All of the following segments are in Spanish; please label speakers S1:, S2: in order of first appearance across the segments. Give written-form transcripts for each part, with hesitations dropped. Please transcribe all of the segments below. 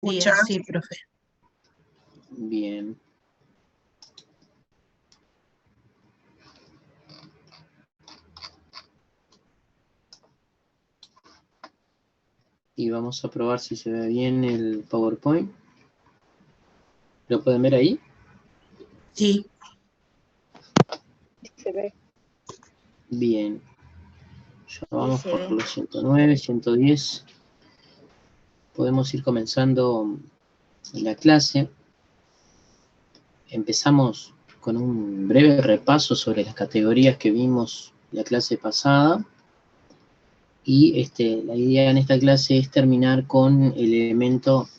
S1: ¿Escucha?
S2: Sí, profe.
S3: Bien. Y vamos a probar si se ve bien el PowerPoint. ¿Lo pueden ver ahí?
S2: Sí.
S1: Se ve.
S3: Bien. Ya vamos
S2: se
S3: por
S2: ve.
S3: los 109, 110. Podemos ir comenzando la clase. Empezamos con un breve repaso sobre las categorías que vimos la clase pasada. Y la idea en esta clase es terminar con el elemento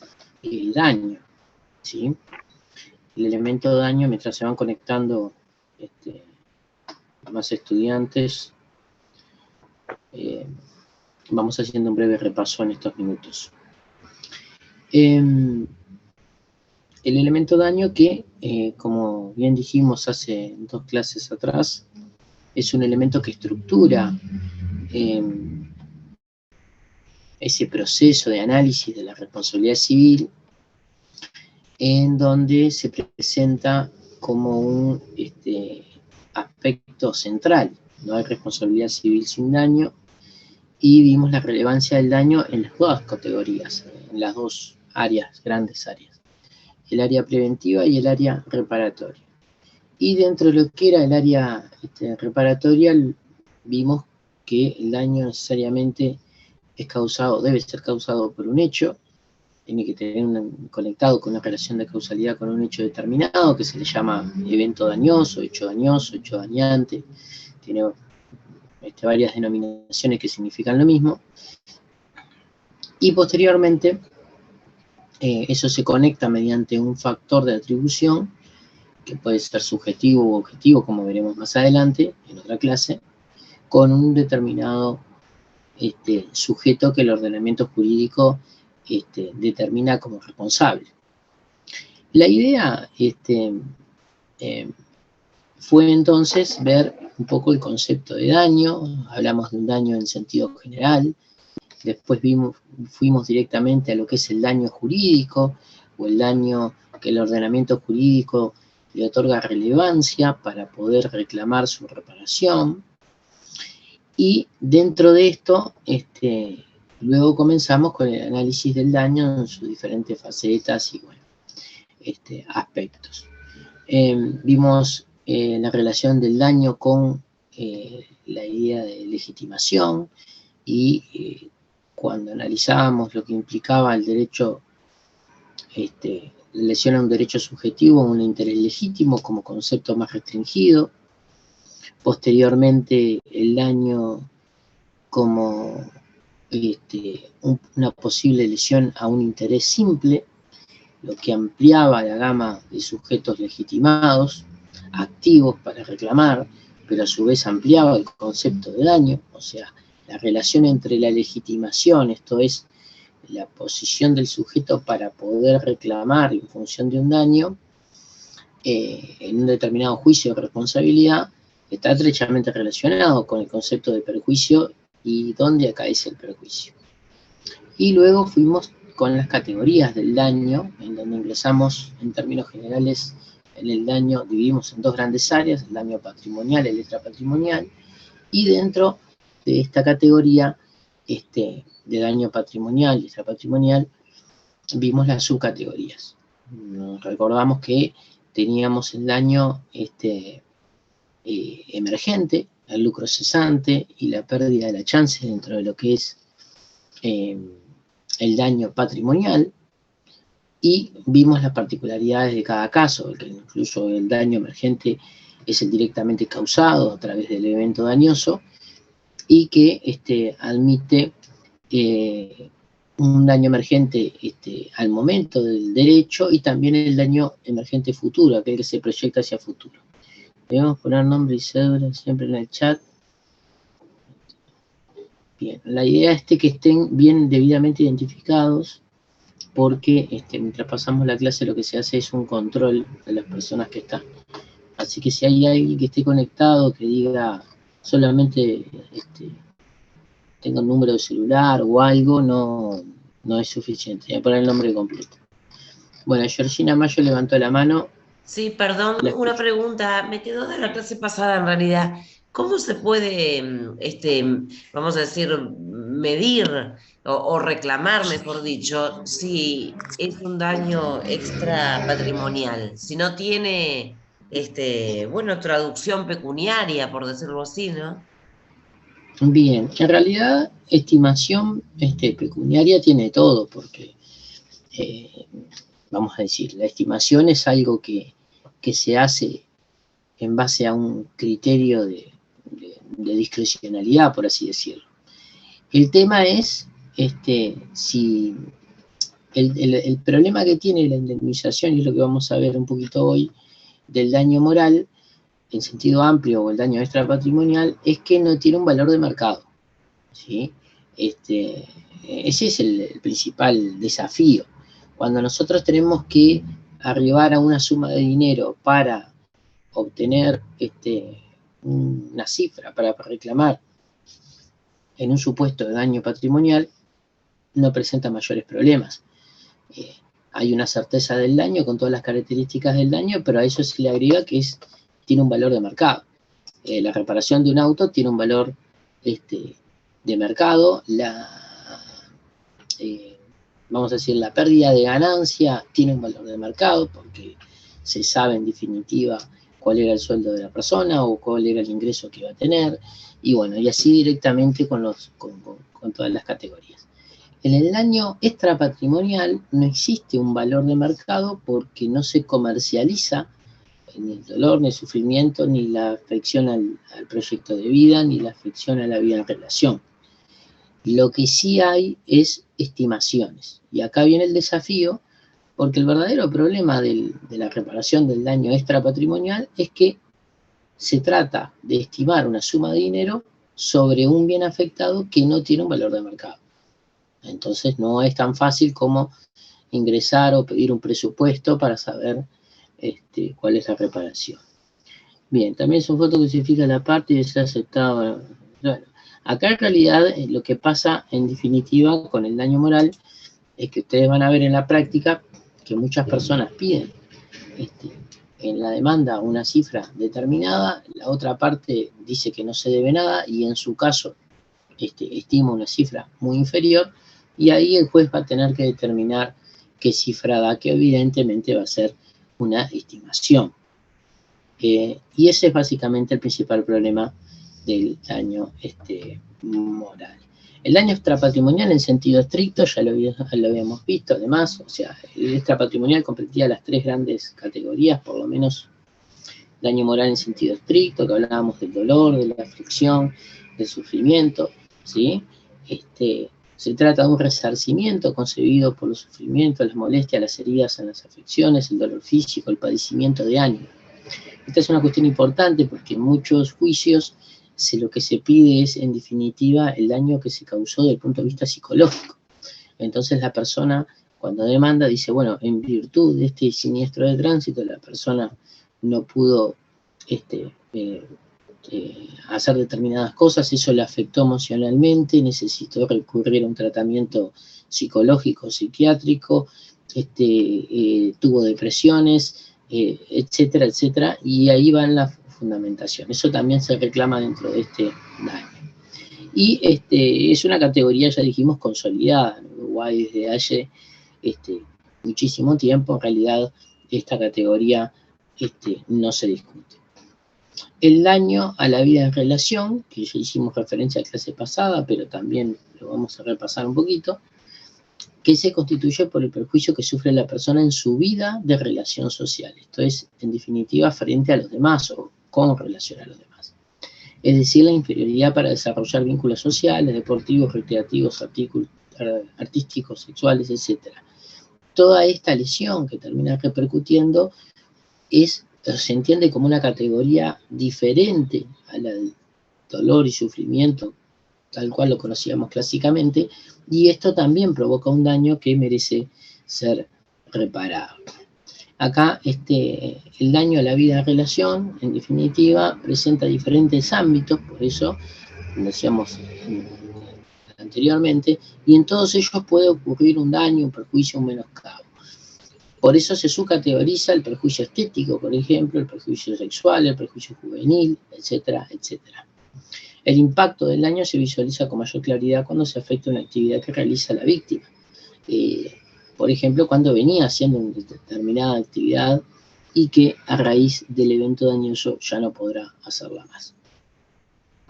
S3: daño, ¿sí? El elemento daño, mientras se van conectando más estudiantes, vamos haciendo un breve repaso en estos minutos. El elemento daño que, como bien dijimos hace 2 clases atrás, es un elemento que estructura ese proceso de análisis de la responsabilidad civil, en donde se presenta como un aspecto central. No hay responsabilidad civil sin daño, y vimos la relevancia del daño en las dos categorías, en las dos áreas, grandes áreas, el área preventiva y el área reparatoria. Y dentro de lo que era el área reparatoria, vimos que el daño necesariamente es causado, debe ser causado por un hecho, tiene que tener conectado con una relación de causalidad con un hecho determinado, que se le llama evento dañoso, hecho dañante, tiene varias denominaciones que significan lo mismo, y posteriormente eso se conecta mediante un factor de atribución, que puede ser subjetivo u objetivo, como veremos más adelante en otra clase, con un determinado sujeto que el ordenamiento jurídico determina como responsable. La idea fue entonces ver un poco el concepto de daño. Hablamos de un daño en sentido general, después fuimos directamente a lo que es el daño jurídico, o el daño que el ordenamiento jurídico le otorga relevancia para poder reclamar su reparación. Y dentro de esto, luego comenzamos con el análisis del daño en sus diferentes facetas y bueno, aspectos. Vimos la relación del daño con la idea de legitimación, y cuando analizábamos lo que implicaba el derecho, lesión a un derecho subjetivo, un interés legítimo como concepto más restringido. Posteriormente, el daño como una posible lesión a un interés simple, lo que ampliaba la gama de sujetos legitimados, activos para reclamar, pero a su vez ampliaba el concepto de daño, o sea, la relación entre la legitimación, esto es, la posición del sujeto para poder reclamar en función de un daño, en un determinado juicio de responsabilidad, está estrechamente relacionado con el concepto de perjuicio y dónde acaece el perjuicio. Y luego fuimos con las categorías del daño, en donde ingresamos en términos generales en el daño, dividimos en dos grandes áreas, el daño patrimonial, el extrapatrimonial, y dentro de esta categoría de daño patrimonial y extrapatrimonial, vimos las subcategorías. Nos recordamos que teníamos el daño emergente, el lucro cesante y la pérdida de la chance dentro de lo que es el daño patrimonial, y vimos las particularidades de cada caso, que incluso el daño emergente es el directamente causado a través del evento dañoso, y que admite un daño emergente al momento del derecho, y también el daño emergente futuro, aquel que se proyecta hacia futuro. Debemos poner nombre y cédula siempre en el chat. Bien, la idea es que estén bien debidamente identificados, porque mientras pasamos la clase lo que se hace es un control de las personas que están. Así que si hay alguien que esté conectado, que diga solamente tengo un número de celular o algo, no no es suficiente, voy a poner el nombre completo. Bueno, Georgina Mayo levantó la mano.
S1: Sí, perdón, una pregunta, me quedó de la clase pasada en realidad. ¿Cómo se puede, vamos a decir, medir o reclamar, mejor dicho, si es un daño extra patrimonial? Si no tiene, bueno, traducción pecuniaria, por decirlo así, ¿no?
S3: Bien, en realidad estimación pecuniaria tiene todo, porque eh, vamos a decir, la estimación es algo que se hace en base a un criterio de discrecionalidad, por así decirlo. El tema es si el problema que tiene la indemnización, y es lo que vamos a ver un poquito hoy, del daño moral, en sentido amplio, o el daño extrapatrimonial, es que no tiene un valor de mercado, ¿sí? Ese es el principal desafío. Cuando nosotros tenemos que arribar a una suma de dinero para obtener una cifra, para reclamar en un supuesto de daño patrimonial, no presenta mayores problemas. Hay una certeza del daño con todas las características del daño, pero a eso se le agrega que tiene un valor de mercado. La reparación de un auto tiene un valor de mercado, vamos a decir, la pérdida de ganancia tiene un valor de mercado, porque se sabe en definitiva cuál era el sueldo de la persona o cuál era el ingreso que iba a tener, y bueno, y así directamente con todas las categorías. En el daño extrapatrimonial no existe un valor de mercado porque no se comercializa ni el dolor, ni el sufrimiento, ni la afección al proyecto de vida, ni la afección a la vida en relación. Lo que sí hay es estimaciones. Y acá viene el desafío, porque el verdadero problema de la reparación del daño extrapatrimonial es que se trata de estimar una suma de dinero sobre un bien afectado que no tiene un valor de mercado. Entonces no es tan fácil como ingresar o pedir un presupuesto para saber cuál es la reparación. Bien, también son fotos que justifican la parte y es aceptado. Bueno, acá en realidad lo que pasa en definitiva con el daño moral es que ustedes van a ver en la práctica que muchas personas piden en la demanda una cifra determinada, la otra parte dice que no se debe nada y en su caso estima una cifra muy inferior, y ahí el juez va a tener que determinar qué cifra da, que evidentemente va a ser una estimación. Y ese es básicamente el principal problema del daño moral. El daño extrapatrimonial en sentido estricto, ya lo habíamos visto, además, o sea, el extrapatrimonial comprendía las tres grandes categorías, por lo menos daño moral en sentido estricto, que hablábamos del dolor, de la aflicción, del sufrimiento, ¿sí? Se trata de un resarcimiento concebido por los sufrimientos, las molestias, las heridas en las afecciones, el dolor físico, el padecimiento de ánimo. Esta es una cuestión importante porque en muchos juicios lo que se pide es, en definitiva, el daño que se causó desde el punto de vista psicológico. Entonces la persona, cuando demanda, dice, bueno, en virtud de este siniestro de tránsito, la persona no pudo hacer determinadas cosas, eso le afectó emocionalmente, necesitó recurrir a un tratamiento psicológico, psiquiátrico, tuvo depresiones, etcétera, etcétera, y ahí va en la fundamentación. Eso también se reclama dentro de este daño. Y es una categoría, ya dijimos, consolidada en Uruguay desde hace muchísimo tiempo. En realidad, esta categoría no se discute. El daño a la vida en relación, que ya hicimos referencia a la clase pasada, pero también lo vamos a repasar un poquito, que se constituye por el perjuicio que sufre la persona en su vida de relación social. Esto es, en definitiva, frente a los demás o con relación a los demás. Es decir, la inferioridad para desarrollar vínculos sociales, deportivos, recreativos, artísticos, sexuales, etc. Toda esta lesión que termina repercutiendo se entiende como una categoría diferente a la del dolor y sufrimiento, tal cual lo conocíamos clásicamente, y esto también provoca un daño que merece ser reparado. Acá el daño a la vida en relación, en definitiva, presenta diferentes ámbitos, por eso decíamos en anteriormente, y en todos ellos puede ocurrir un daño, un perjuicio, un menoscabo. Por eso se subcategoriza el perjuicio estético, por ejemplo, el perjuicio sexual, el perjuicio juvenil, etcétera, etcétera. El impacto del daño se visualiza con mayor claridad cuando se afecta una actividad que realiza la víctima. Por ejemplo, cuando venía haciendo una determinada actividad y que a raíz del evento dañoso ya no podrá hacerla más.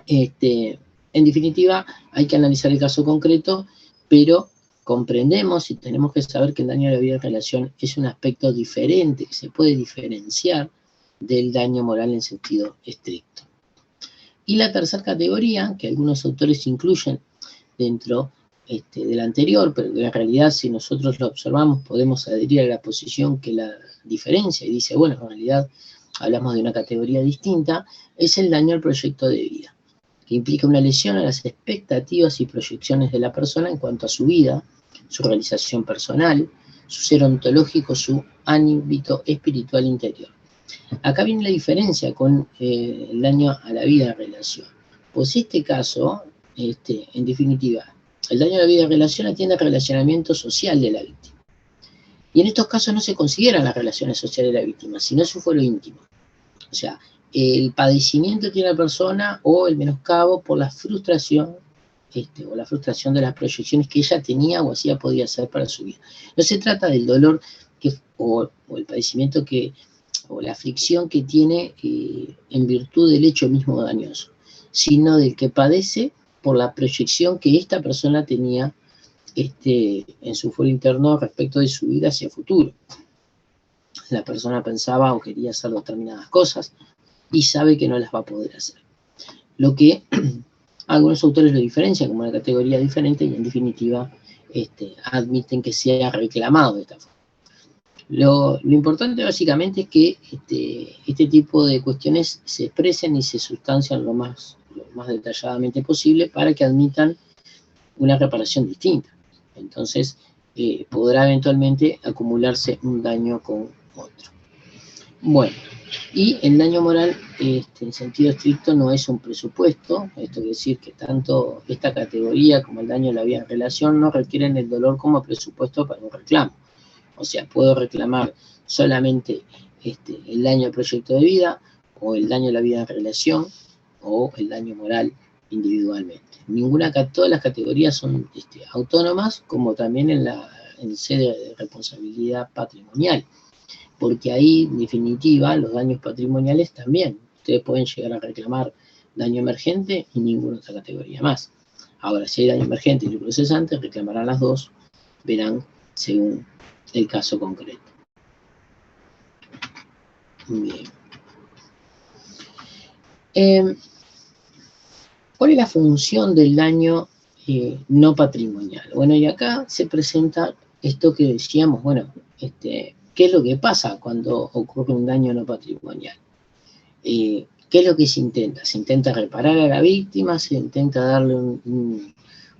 S3: En definitiva, hay que analizar el caso concreto, pero comprendemos y tenemos que saber que el daño a la vida en relación es un aspecto diferente, que se puede diferenciar del daño moral en sentido estricto. Y la tercera categoría, que algunos autores incluyen dentro de la anterior, pero que en realidad si nosotros lo observamos podemos adherir a la posición que la diferencia y dice, bueno, en realidad hablamos de una categoría distinta, es el daño al proyecto de vida, que implica una lesión a las expectativas y proyecciones de la persona en cuanto a su vida, su realización personal, su ser ontológico, su ámbito espiritual interior. Acá viene la diferencia con el daño a la vida en relación. Pues este caso, en definitiva, el daño a la vida en relación atiende al relacionamiento social de la víctima. Y en estos casos no se consideran las relaciones sociales de la víctima, sino su fuero íntimo. O sea, el padecimiento que tiene la persona o el menoscabo por la frustración o la frustración de las proyecciones que ella tenía o hacía podía hacer para su vida. No se trata del dolor o el padecimiento o la aflicción que tiene en virtud del hecho mismo dañoso, sino del que padece por la proyección que esta persona tenía en su fuero interno respecto de su vida hacia el futuro. La persona pensaba o quería hacer determinadas cosas y sabe que no las va a poder hacer. Lo que algunos autores lo diferencian como una categoría diferente y en definitiva admiten que sea reclamado de esta forma. Lo importante básicamente es que este tipo de cuestiones se expresen y se sustancian lo más detalladamente posible para que admitan una reparación distinta. Entonces podrá eventualmente acumularse un daño con otro. Bueno, y el daño moral en sentido estricto no es un presupuesto. Esto quiere decir que tanto esta categoría como el daño a la vida en relación no requieren el dolor como presupuesto para un reclamo. O sea, puedo reclamar solamente el daño al proyecto de vida, o el daño a la vida en relación, o el daño moral individualmente. Todas las categorías son autónomas, como también en sede de responsabilidad patrimonial, porque ahí, en definitiva, los daños patrimoniales también. Ustedes pueden llegar a reclamar daño emergente y ninguna otra categoría más. Ahora, si hay daño emergente y lucro cesante, reclamarán las dos, verán según el caso concreto. Bien. ¿Cuál es la función del daño no patrimonial? Bueno, y acá se presenta esto que decíamos, bueno, ¿qué es lo que pasa cuando ocurre un daño no patrimonial? ¿Qué es lo que se intenta? Se intenta reparar a la víctima, se intenta darle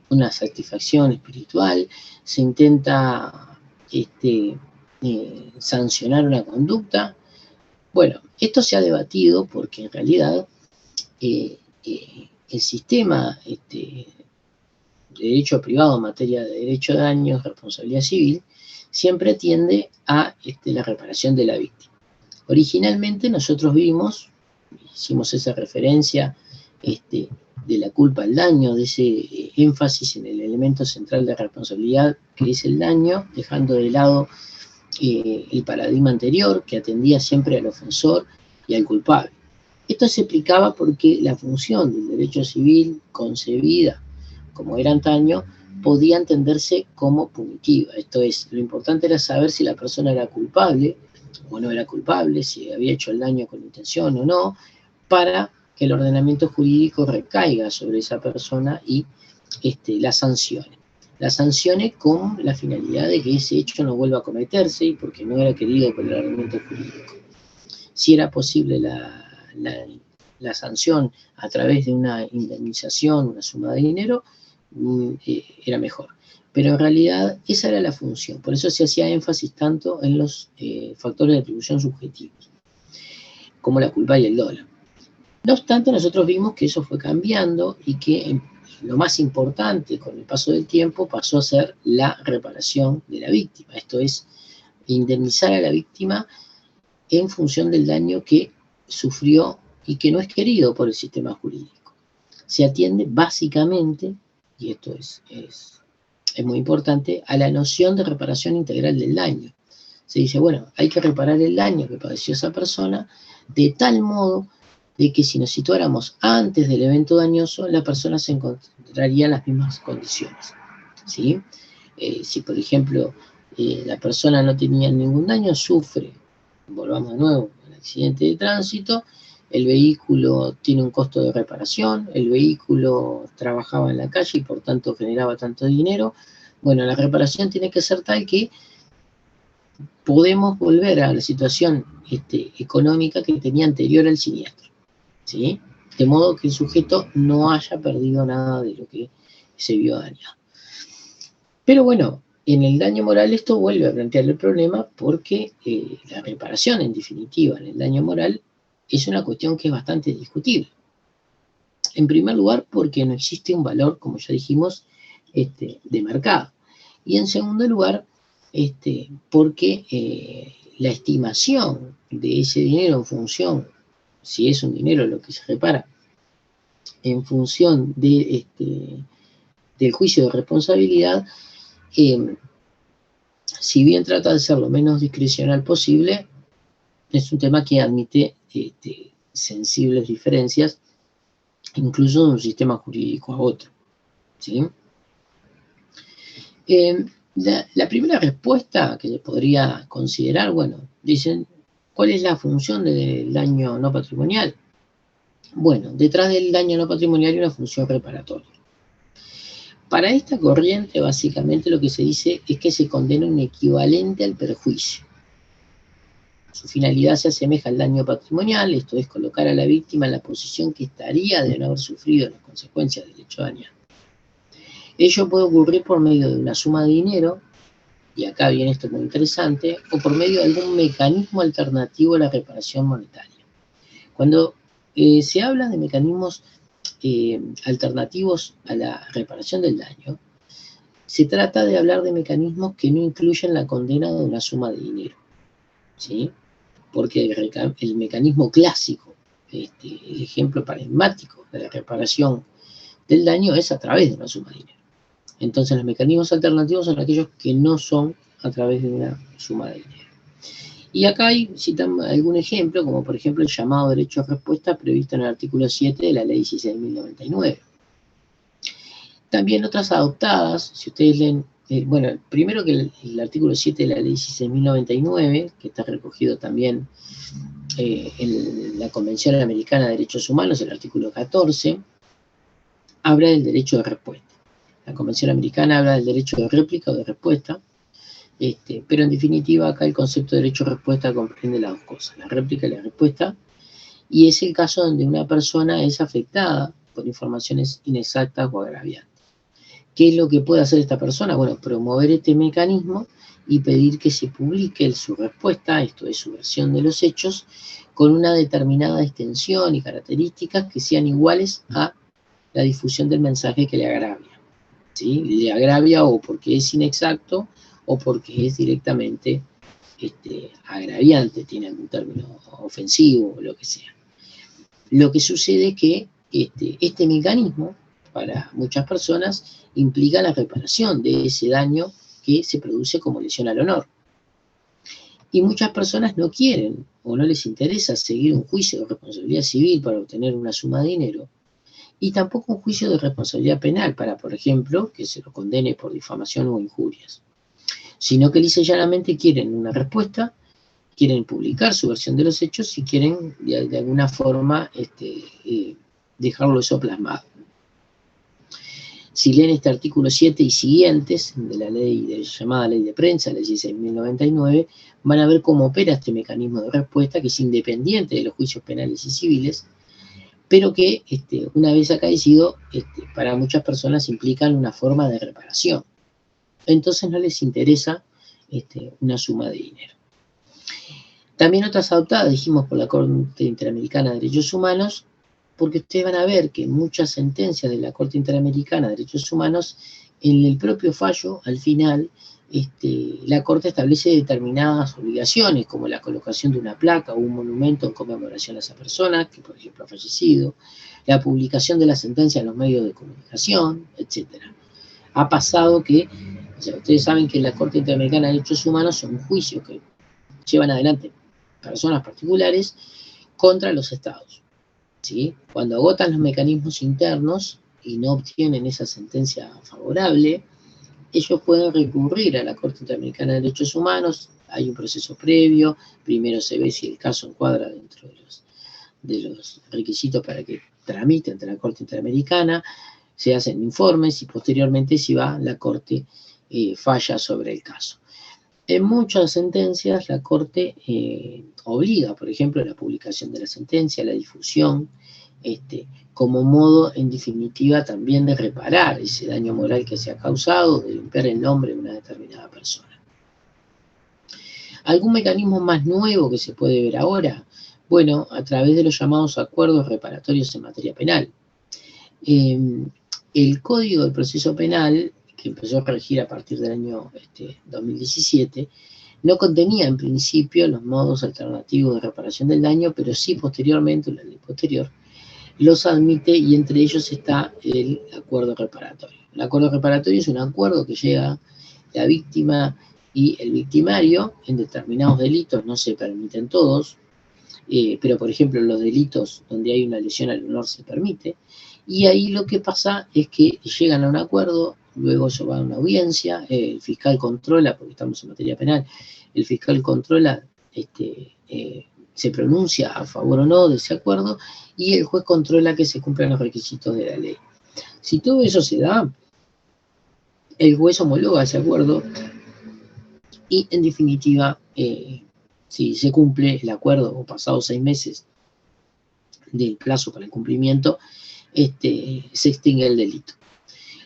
S3: una satisfacción espiritual, se intenta sancionar una conducta. Bueno, esto se ha debatido porque en realidad el sistema de derecho privado en materia de derecho de daños, responsabilidad civil, siempre tiende a la reparación de la víctima. Originalmente nosotros hicimos esa referencia de la culpa al daño, de ese énfasis en el elemento central de responsabilidad que es el daño, dejando de lado el paradigma anterior que atendía siempre al ofensor y al culpable. Esto se explicaba porque la función del derecho civil concebida como era antaño podía entenderse como punitiva. Esto es, lo importante era saber si la persona era culpable o no era culpable, si había hecho el daño con intención o no, para que el ordenamiento jurídico recaiga sobre esa persona y la sancione. La sancione con la finalidad de que ese hecho no vuelva a cometerse y porque no era querido por el ordenamiento jurídico. Si era posible la sanción a través de una indemnización, una suma de dinero, era mejor. Pero en realidad esa era la función, por eso se hacía énfasis tanto en los factores de atribución subjetivos, como la culpa y el dolo. No obstante, nosotros vimos que eso fue cambiando y que lo más importante con el paso del tiempo pasó a ser la reparación de la víctima. Esto es, indemnizar a la víctima en función del daño que sufrió y que no es querido por el sistema jurídico. Se atiende básicamente, y esto es muy importante, a la noción de reparación integral del daño. Se dice, bueno, hay que reparar el daño que padeció esa persona de tal modo de que si nos situáramos antes del evento dañoso, la persona se encontraría en las mismas condiciones, ¿sí? Si, por ejemplo, la persona no tenía ningún daño, sufre, volvamos de nuevo, un accidente de tránsito, el vehículo tiene un costo de reparación, el vehículo trabajaba en la calle y por tanto generaba tanto dinero. Bueno, la reparación tiene que ser tal que podemos volver a la situación económica que tenía anterior al siniestro, ¿sí? De modo que el sujeto no haya perdido nada de lo que se vio dañado. Pero bueno, en el daño moral esto vuelve a plantear el problema porque la reparación, en definitiva, en el daño moral, es una cuestión que es bastante discutible. En primer lugar, porque no existe un valor, como ya dijimos, de mercado. Y en segundo lugar, porque la estimación de ese dinero en función, si es un dinero lo que se repara, en función de, del juicio de responsabilidad, si bien trata de ser lo menos discrecional posible, es un tema que admite sensibles diferencias, incluso de un sistema jurídico a otro, ¿sí? La primera respuesta que se podría considerar, bueno, dicen, ¿cuál es la función del daño no patrimonial? Bueno, detrás del daño no patrimonial hay una función reparatoria. Para esta corriente, básicamente lo que se dice es que se condena un equivalente al perjuicio. Su finalidad se asemeja al daño patrimonial, esto es colocar a la víctima en la posición que estaría de no haber sufrido las consecuencias del hecho dañado. Ello puede ocurrir por medio de una suma de dinero, y acá viene esto muy interesante, o por medio de algún mecanismo alternativo a la reparación monetaria. Cuando se habla de mecanismos alternativos a la reparación del daño, se trata de hablar de mecanismos que no incluyen la condena de una suma de dinero, ¿sí? Porque el mecanismo clásico, el ejemplo paradigmático de la reparación del daño es a través de una suma de dinero. Entonces los mecanismos alternativos son aquellos que no son a través de una suma de dinero. Y acá citamos algún ejemplo, como por ejemplo el llamado derecho a respuesta previsto en el artículo 7 de la ley 16.099. También otras adoptadas, si ustedes leen, bueno, primero que el artículo 7 de la ley 16.099, que está recogido también en la Convención Americana de Derechos Humanos, el artículo 14, habla del derecho de respuesta. La Convención Americana habla del derecho de réplica o de respuesta, pero en definitiva acá el concepto de derecho de respuesta comprende las dos cosas, la réplica y la respuesta, y es el caso donde una persona es afectada por informaciones inexactas o agraviantes. ¿Qué es lo que puede hacer esta persona? Bueno, promover este mecanismo y pedir que se publique su respuesta, esto es su versión de los hechos, con una determinada extensión y características que sean iguales a la difusión del mensaje que le agravia, ¿sí? Le agravia o porque es inexacto o porque es directamente agraviante, tiene algún término ofensivo o lo que sea. Lo que sucede es que este mecanismo, para muchas personas, implica la reparación de ese daño que se produce como lesión al honor. Y muchas personas no quieren o no les interesa seguir un juicio de responsabilidad civil para obtener una suma de dinero, y tampoco un juicio de responsabilidad penal para, por ejemplo, que se lo condene por difamación o injurias, sino que lisa y llanamente quieren una respuesta, quieren publicar su versión de los hechos y quieren de alguna forma dejarlo eso plasmado. Si leen este artículo 7 y siguientes de la ley llamada ley de prensa, la 16.099, van a ver cómo opera este mecanismo de respuesta, que es independiente de los juicios penales y civiles, pero que una vez acaecido, para muchas personas implican una forma de reparación. Entonces no les interesa una suma de dinero. También otras adoptadas, dijimos, por la Corte Interamericana de Derechos Humanos, porque ustedes van a ver que en muchas sentencias de la Corte Interamericana de Derechos Humanos, en el propio fallo, al final, la Corte establece determinadas obligaciones, como la colocación de una placa o un monumento en conmemoración a esa persona, que por ejemplo ha fallecido, la publicación de la sentencia en los medios de comunicación, etc. Ha pasado que, o sea, ustedes saben que la Corte Interamericana de Derechos Humanos son juicios que llevan adelante personas particulares contra los estados, ¿sí? Cuando agotan los mecanismos internos y no obtienen esa sentencia favorable, ellos pueden recurrir a la Corte Interamericana de Derechos Humanos. Hay un proceso previo, primero se ve si el caso encuadra dentro de los requisitos para que tramite ante la Corte Interamericana, se hacen informes y posteriormente, si va, la Corte falla sobre el caso. En muchas sentencias la Corte obliga, por ejemplo, a la publicación de la sentencia, la difusión, como modo, en definitiva, también de reparar ese daño moral que se ha causado, de limpiar el nombre de una determinada persona. ¿Algún mecanismo más nuevo que se puede ver ahora? Bueno, a través de los llamados acuerdos reparatorios en materia penal. El Código del Proceso Penal, que empezó a regir a partir del año 2017, no contenía en principio los modos alternativos de reparación del daño, pero sí posteriormente, la ley posterior, los admite, y entre ellos está el acuerdo reparatorio. El acuerdo reparatorio es un acuerdo que llega la víctima y el victimario. En determinados delitos no se permiten todos, pero por ejemplo en los delitos donde hay una lesión al honor se permite, y ahí lo que pasa es que llegan a un acuerdo, luego eso va a una audiencia, el fiscal controla, porque estamos en materia penal, el fiscal controla, se pronuncia a favor o no de ese acuerdo, y el juez controla que se cumplan los requisitos de la ley. Si todo eso se da, el juez homologa ese acuerdo y, en definitiva, si se cumple el acuerdo o pasados 6 meses del plazo para el cumplimiento, se extingue el delito.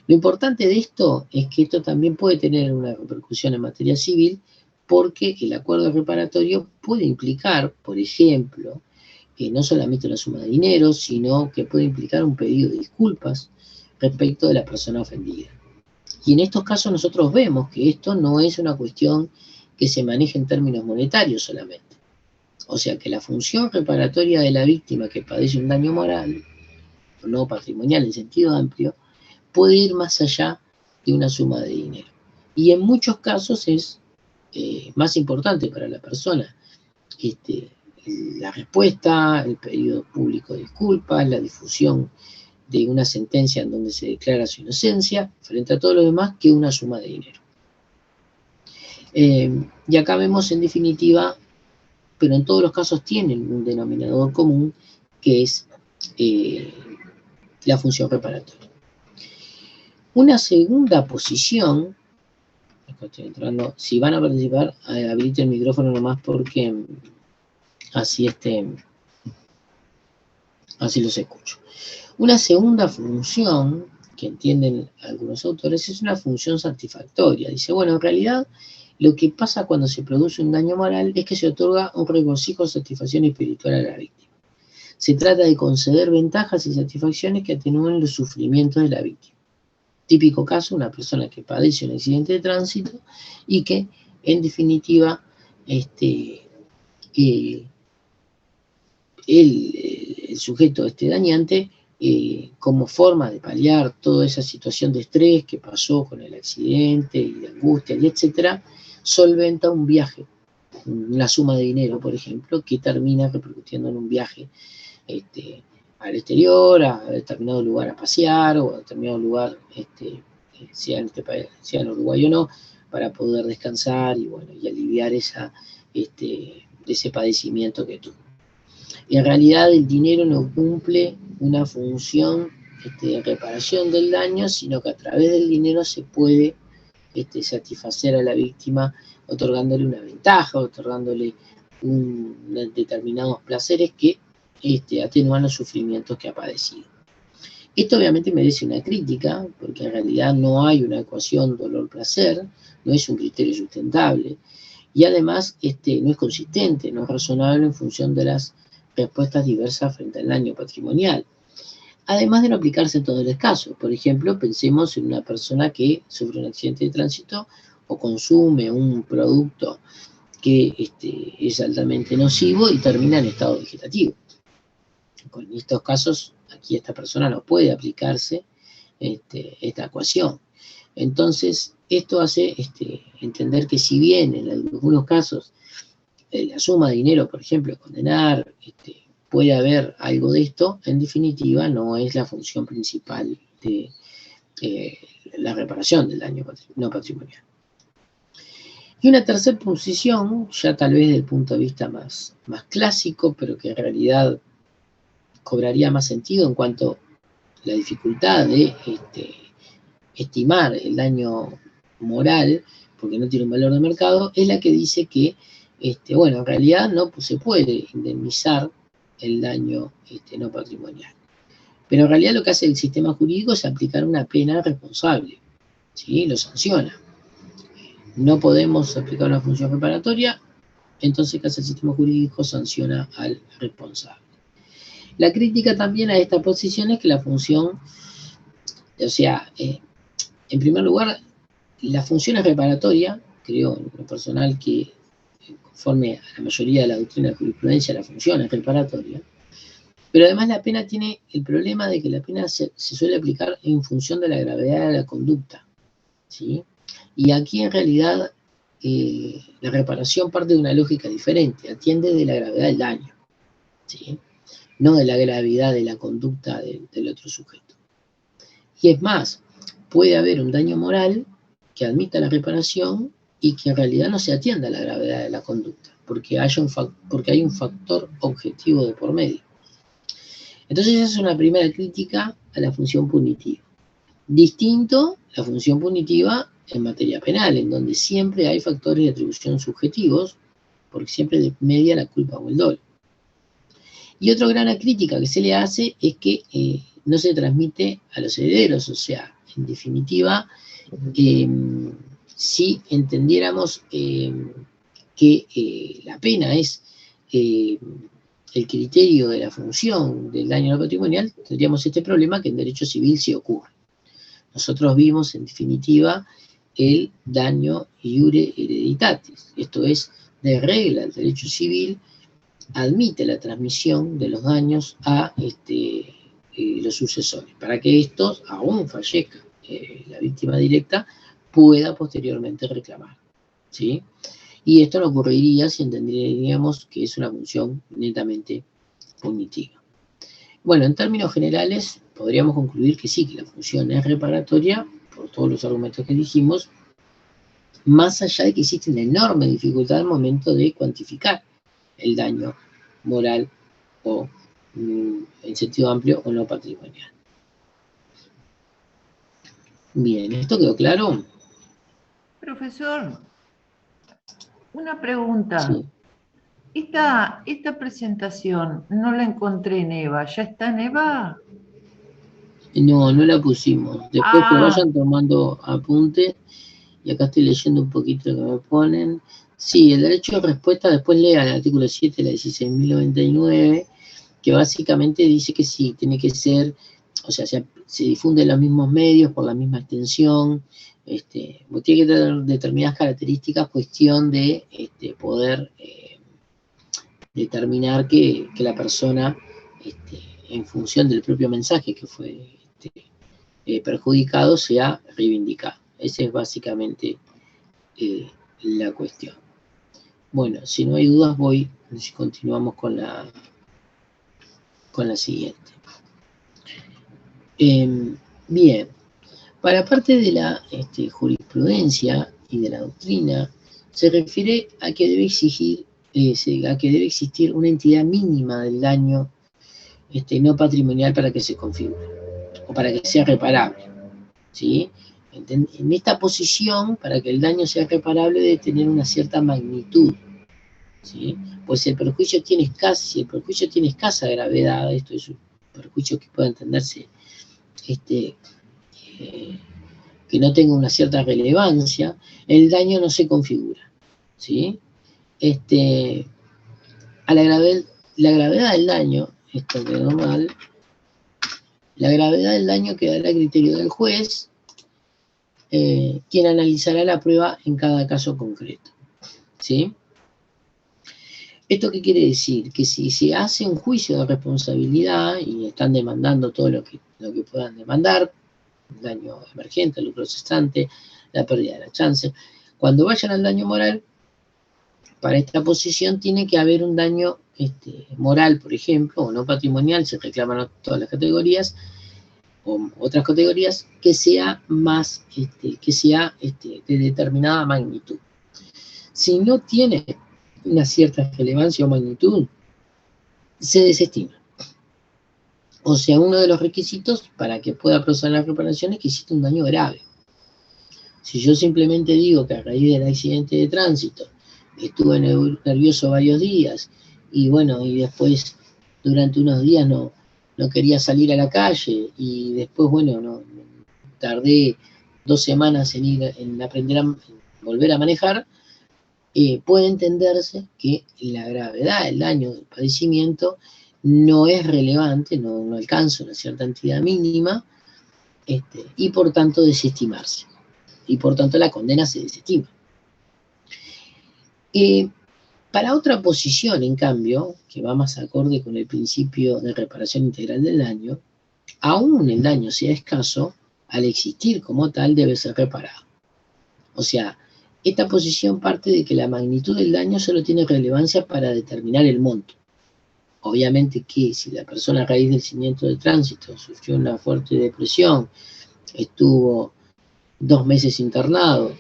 S3: Lo importante de esto es que esto también puede tener una repercusión en materia civil, porque el acuerdo reparatorio puede implicar, por ejemplo, no solamente una suma de dinero, sino que puede implicar un pedido de disculpas respecto de la persona ofendida. Y en estos casos nosotros vemos que esto no es una cuestión que se maneje en términos monetarios solamente. O sea que la función reparatoria de la víctima que padece un daño moral, no patrimonial en sentido amplio, puede ir más allá de una suma de dinero. Y en muchos casos es más importante para la persona la respuesta, el pedido público de disculpas, la difusión de una sentencia en donde se declara su inocencia, frente a todo lo demás, que una suma de dinero. Y acá vemos, en definitiva, pero en todos los casos tienen un denominador común, que es la función reparatoria. Una segunda posición, acá estoy entrando, si van a participar, habilite el micrófono nomás porque así los escucho. Una segunda función, que entienden algunos autores, es una función satisfactoria. Dice, bueno, en realidad lo que pasa cuando se produce un daño moral es que se otorga un regocijo o satisfacción espiritual a la víctima. Se trata de conceder ventajas y satisfacciones que atenúen los sufrimientos de la víctima. Típico caso, una persona que padece un accidente de tránsito y que, en definitiva, el sujeto dañante, como forma de paliar toda esa situación de estrés que pasó con el accidente y de angustia y etcétera, solventa un viaje, una suma de dinero, por ejemplo, que termina repercutiendo en un viaje al exterior, a determinado lugar a pasear, o a determinado lugar, sea en este país, sea en Uruguay o no, para poder descansar y, bueno, y aliviar ese padecimiento que tuvo. En realidad el dinero no cumple una función de reparación del daño, sino que a través del dinero se puede satisfacer a la víctima otorgándole una ventaja, otorgándole determinados placeres que atenúan los sufrimientos que ha padecido. Esto obviamente merece una crítica, porque en realidad no hay una ecuación dolor-placer, no es un criterio sustentable, y además no es consistente, no es razonable en función de las respuestas diversas frente al daño patrimonial. además de no aplicarse en todos los casos. Por ejemplo, pensemos en una persona que sufre un accidente de tránsito o consume un producto que es altamente nocivo y termina en estado vegetativo. Con estos casos, aquí esta persona no puede aplicarse esta ecuación. Entonces, esto hace entender que si bien en algunos casos la suma de dinero, por ejemplo, condenar, puede haber algo de esto, en definitiva no es la función principal de la reparación del daño no patrimonial. Y una tercera posición, ya tal vez desde el punto de vista más clásico, pero que en realidad cobraría más sentido en cuanto a la dificultad de estimar el daño moral, porque no tiene un valor de mercado, es la que dice que, bueno, en realidad no se puede indemnizar el daño no patrimonial. Pero en realidad lo que hace el sistema jurídico es aplicar una pena responsable, ¿sí? Lo sanciona. No podemos aplicar una función reparatoria, entonces ¿qué hace el sistema jurídico? Sanciona al responsable. La crítica también a esta posición es que la función, o sea, en primer lugar, la función es reparatoria, creo en lo personal que conforme a la mayoría de la doctrina de jurisprudencia la función es reparatoria, pero además la pena tiene el problema de que la pena se suele aplicar en función de la gravedad de la conducta, ¿sí? Y aquí en realidad la reparación parte de una lógica diferente, atiende de la gravedad del daño, ¿sí? No de la gravedad de la conducta del otro sujeto. Y es más, puede haber un daño moral que admita la reparación y que en realidad no se atienda a la gravedad de la conducta, porque hay un factor objetivo de por medio. Entonces esa es una primera crítica a la función punitiva. Distinto la función punitiva en materia penal, en donde siempre hay factores de atribución subjetivos, porque siempre media la culpa o el dolo. Y otra gran crítica que se le hace es que no se transmite a los herederos, o sea, en definitiva, si entendiéramos que la pena es el criterio de la función del daño no patrimonial, tendríamos este problema que en derecho civil sí ocurre. Nosotros vimos, en definitiva, el daño iure hereditatis, esto es, de regla, el derecho civil admite la transmisión de los daños a los sucesores, para que estos, aún fallezca la víctima directa, pueda posteriormente reclamar, ¿sí? Y esto no ocurriría si entenderíamos que es una función netamente punitiva. Bueno, en términos generales, podríamos concluir que sí, que la función es reparatoria, por todos los argumentos que dijimos, más allá de que existe una enorme dificultad al momento de cuantificar el daño moral o, en sentido amplio, o no patrimonial. Bien, ¿esto quedó claro?
S2: Profesor, una pregunta.
S3: Sí.
S2: Esta presentación no la encontré en EVA. ¿Ya está en EVA?
S3: No, no la pusimos. Después que vayan tomando apunte, y acá estoy leyendo un poquito lo que me ponen. Sí, el derecho de respuesta, después lea el artículo 7 de la 16.099, que básicamente dice que sí, tiene que ser, o sea, se difunde en los mismos medios, por la misma extensión, tiene que tener determinadas características, cuestión de poder determinar que la persona, en función del propio mensaje que fue perjudicado, sea reivindicado. Esa es básicamente la cuestión. Bueno, si no hay dudas, continuamos con la siguiente. Bien, para parte de la jurisprudencia y de la doctrina, se refiere a que debe existir una entidad mínima del daño no patrimonial para que se configure, o para que sea reparable, ¿sí? En esta posición, para que el daño sea reparable, debe tener una cierta magnitud, ¿sí? Pues si el perjuicio tiene escasa gravedad, esto es un perjuicio que puede entenderse que no tenga una cierta relevancia, el daño no se configura, ¿sí? A la gravedad del daño, esto quedó mal, La gravedad del daño quedará a criterio del juez, quien analizará la prueba en cada caso concreto. ¿Sí? ¿Esto qué quiere decir? Que si se hace un juicio de responsabilidad y están demandando todo lo que puedan demandar, daño emergente, lucro cesante, la pérdida de la chance, cuando vayan al daño moral, para esta posición tiene que haber un daño moral, por ejemplo, o no patrimonial, se reclaman todas las categorías, o otras categorías, que sea más, de determinada magnitud. Si no tiene una cierta relevancia o magnitud, se desestima. O sea, uno de los requisitos para que pueda proceder la reparación es que existe un daño grave. Si yo simplemente digo que a raíz del accidente de tránsito estuve nervioso varios días y bueno, y después durante unos días no quería salir a la calle y después, bueno, no tardé 2 semanas en aprender a volver a manejar, puede entenderse que la gravedad del daño del padecimiento no es relevante, no alcanza una cierta entidad mínima, y por tanto desestimarse. Y por tanto la condena se desestima. Para otra posición, en cambio, que va más acorde con el principio de reparación integral del daño, aún el daño sea escaso, al existir como tal debe ser reparado. O sea, esta posición parte de que la magnitud del daño solo tiene relevancia para determinar el monto. Obviamente que si la persona a raíz del accidente de tránsito sufrió una fuerte depresión, estuvo 2 meses internado,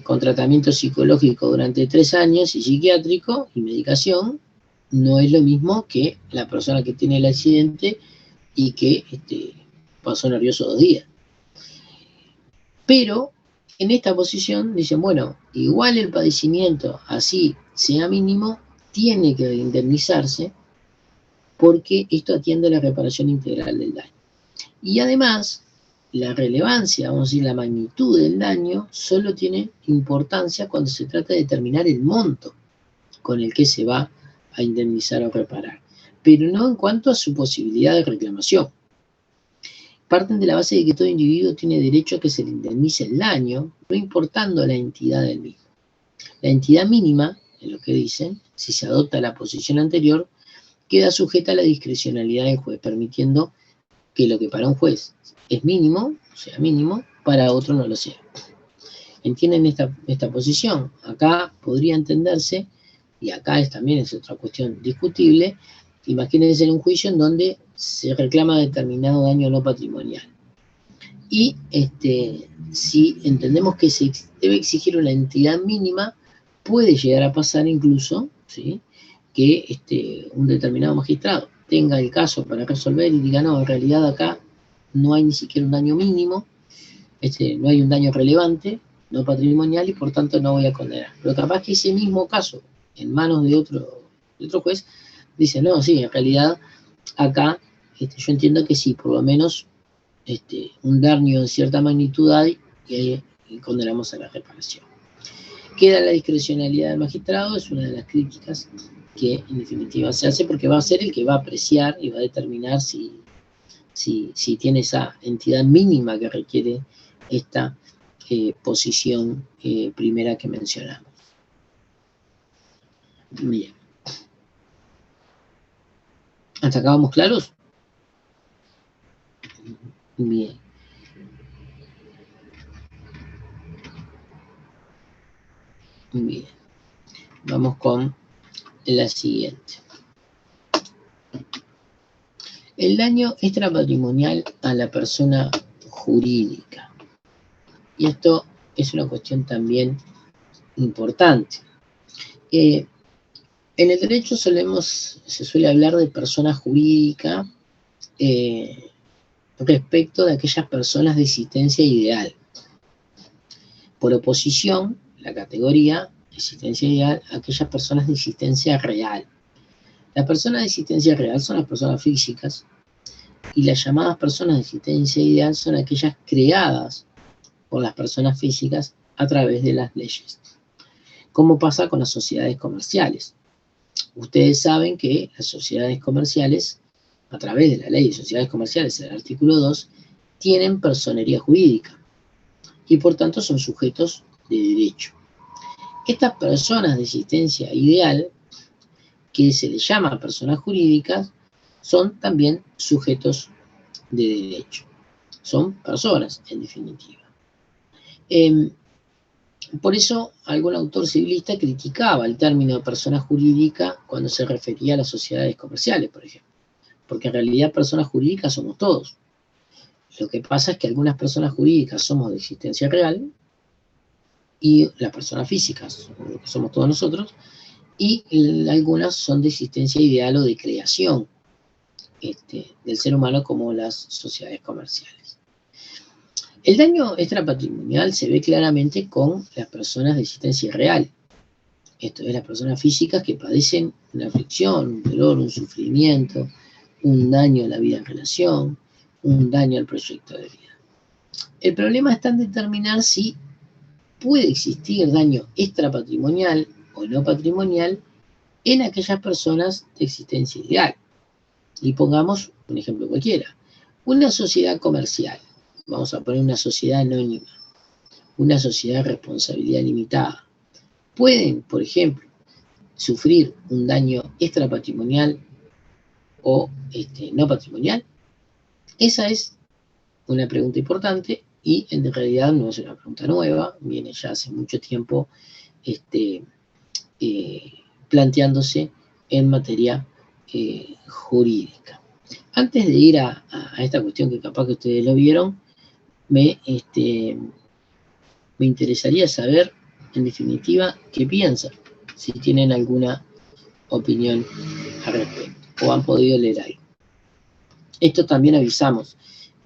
S3: con tratamiento psicológico durante 3 años y psiquiátrico y medicación, no es lo mismo que la persona que tiene el accidente y que pasó nervioso 2 días. Pero en esta posición dicen, bueno, igual el padecimiento, así sea mínimo, tiene que indemnizarse porque esto atiende a la reparación integral del daño. Y además, la relevancia, vamos a decir, la magnitud del daño, solo tiene importancia cuando se trata de determinar el monto con el que se va a indemnizar o reparar, pero no en cuanto a su posibilidad de reclamación. Parten de la base de que todo individuo tiene derecho a que se le indemnice el daño, no importando la entidad del mismo. La entidad mínima, en lo que dicen, si se adopta la posición anterior, queda sujeta a la discrecionalidad del juez, permitiendo que lo que para un juez es mínimo, o sea mínimo, para otro no lo sea. ¿Entienden esta posición? Acá podría entenderse, y acá también es otra cuestión discutible, imagínense en un juicio en donde se reclama determinado daño no patrimonial. Y si entendemos que se debe exigir una entidad mínima, puede llegar a pasar incluso, ¿sí?, que un determinado magistrado tenga el caso para resolver y diga, no, en realidad acá no hay ni siquiera un daño mínimo, no hay un daño relevante, no patrimonial, y por tanto no voy a condenar. Pero capaz que ese mismo caso, en manos de otro juez, dice, no, sí, en realidad acá yo entiendo que sí, por lo menos un daño de cierta magnitud hay, y condenamos a la reparación. Queda la discrecionalidad del magistrado, es una de las críticas que en definitiva se hace, porque va a ser el que va a apreciar y va a determinar si tiene esa entidad mínima que requiere esta posición primera que mencionamos. Bien. ¿Hasta acá vamos claros? Bien. Bien. Vamos con la siguiente. El daño extrapatrimonial a la persona jurídica. Y esto es una cuestión también importante. En el derecho se suele hablar de persona jurídica respecto de aquellas personas de existencia ideal. Por oposición, la categoría de existencia ideal a aquellas personas de existencia real. Las personas de existencia real son las personas físicas y las llamadas personas de existencia ideal son aquellas creadas por las personas físicas a través de las leyes. ¿Cómo pasa con las sociedades comerciales? Ustedes saben que las sociedades comerciales a través de la ley de sociedades comerciales, el artículo 2, tienen personería jurídica y por tanto son sujetos de derecho. Estas personas de existencia ideal, que se les llama personas jurídicas, son también sujetos de derecho. Son personas, en definitiva. Por eso algún autor civilista criticaba el término de persona jurídica cuando se refería a las sociedades comerciales, por ejemplo. Porque en realidad personas jurídicas somos todos. Lo que pasa es que algunas personas jurídicas somos de existencia real y las personas físicas, lo que somos todos nosotros, y algunas son de existencia ideal o de creación del ser humano, como las sociedades comerciales. El daño extrapatrimonial se ve claramente con las personas de existencia real. Esto es, las personas físicas que padecen una aflicción, un dolor, un sufrimiento, un daño a la vida en relación, un daño al proyecto de vida. El problema está en determinar si puede existir daño extrapatrimonial o no patrimonial en aquellas personas de existencia ideal. Y pongamos un ejemplo cualquiera. Una sociedad comercial, vamos a poner una sociedad anónima, una sociedad de responsabilidad limitada, pueden, por ejemplo, sufrir un daño extrapatrimonial o no patrimonial. Esa es una pregunta importante y en realidad no es una pregunta nueva, viene ya hace mucho tiempo planteándose en materia jurídica. Antes de ir a esta cuestión que capaz que ustedes lo vieron, me interesaría saber, en definitiva, qué piensan, si tienen alguna opinión al respecto o han podido leer algo. Esto también avisamos.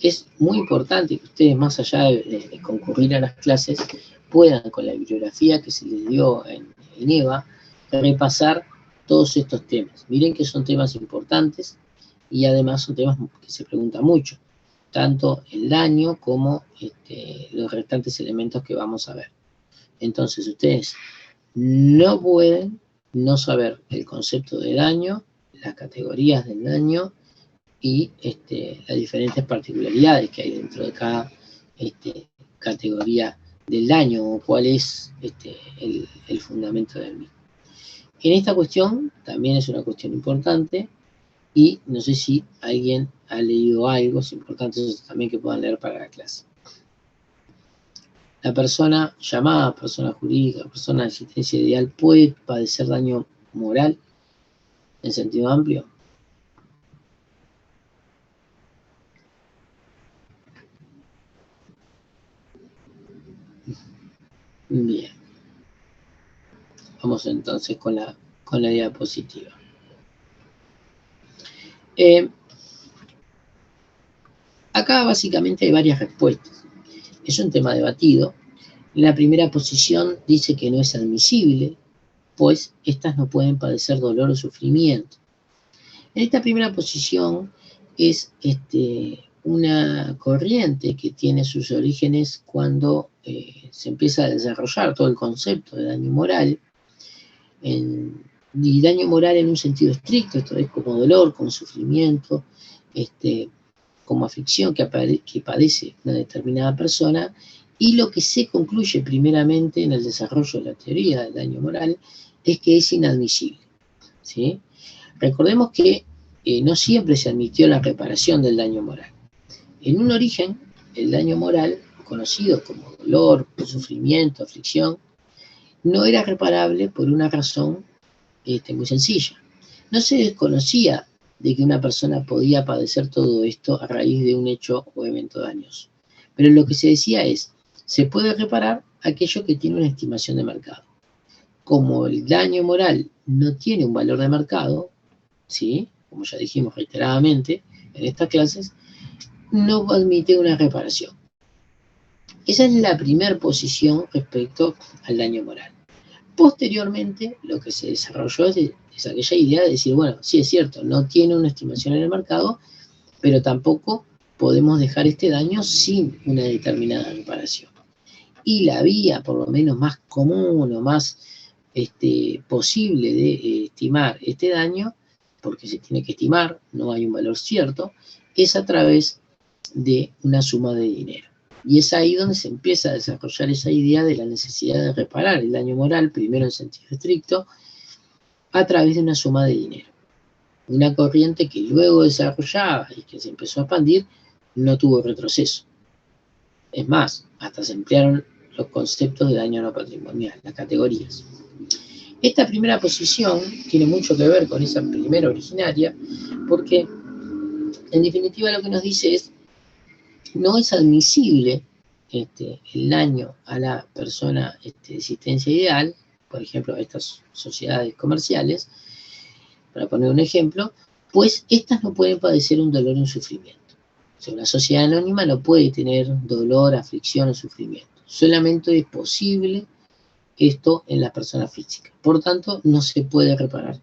S3: Es muy importante que ustedes, más allá de concurrir a las clases, puedan, con la bibliografía que se les dio en EVA, repasar todos estos temas. Miren que son temas importantes y además son temas que se preguntan mucho, tanto el daño como los restantes elementos que vamos a ver. Entonces ustedes no pueden no saber el concepto de daño, las categorías del daño y las diferentes particularidades que hay dentro de cada categoría del daño, o cuál es el fundamento del mismo. En esta cuestión también es una cuestión importante y no sé si alguien ha leído algo, es importante eso también que puedan leer para la clase. La persona llamada persona jurídica, persona de existencia ideal, puede padecer daño moral en sentido amplio. Bien. Vamos entonces con la diapositiva. Acá básicamente hay varias respuestas. Es un tema debatido. La primera posición dice que no es admisible, pues estas no pueden padecer dolor o sufrimiento. En esta primera posición es una corriente que tiene sus orígenes cuando se empieza a desarrollar todo el concepto de daño moral, y daño moral en un sentido estricto, esto es como dolor, como sufrimiento, como aflicción que padece una determinada persona, y lo que se concluye primeramente en el desarrollo de la teoría del daño moral es que es inadmisible, ¿sí? Recordemos que no siempre se admitió la reparación del daño moral. En un origen, el daño moral, conocido como dolor, sufrimiento, aflicción, no era reparable por una razón muy sencilla. No se desconocía de que una persona podía padecer todo esto a raíz de un hecho o evento dañoso. Pero lo que se decía es, se puede reparar aquello que tiene una estimación de mercado. Como el daño moral no tiene un valor de mercado, ¿sí? Como ya dijimos reiteradamente en estas clases, no admite una reparación. Esa es la primera posición respecto al daño moral. Posteriormente, lo que se desarrolló es aquella idea de decir, bueno, sí es cierto, no tiene una estimación en el mercado, pero tampoco podemos dejar este daño sin una determinada reparación. Y la vía, por lo menos más común o más posible de estimar este daño, porque se tiene que estimar, no hay un valor cierto, es a través de una suma de dinero. Y es ahí donde se empieza a desarrollar esa idea de la necesidad de reparar el daño moral, primero en sentido estricto, a través de una suma de dinero. Una corriente que luego desarrollada y que se empezó a expandir, no tuvo retroceso. Es más, hasta se emplearon los conceptos de daño no patrimonial, las categorías. Esta primera posición tiene mucho que ver con esa primera originaria, porque en definitiva lo que nos dice es, no es admisible el daño a la persona de existencia ideal, por ejemplo, a estas sociedades comerciales, para poner un ejemplo, pues estas no pueden padecer un dolor y un sufrimiento. O sea, una sociedad anónima no puede tener dolor, aflicción o sufrimiento. Solamente es posible esto en las personas físicas. Por tanto, no se puede reparar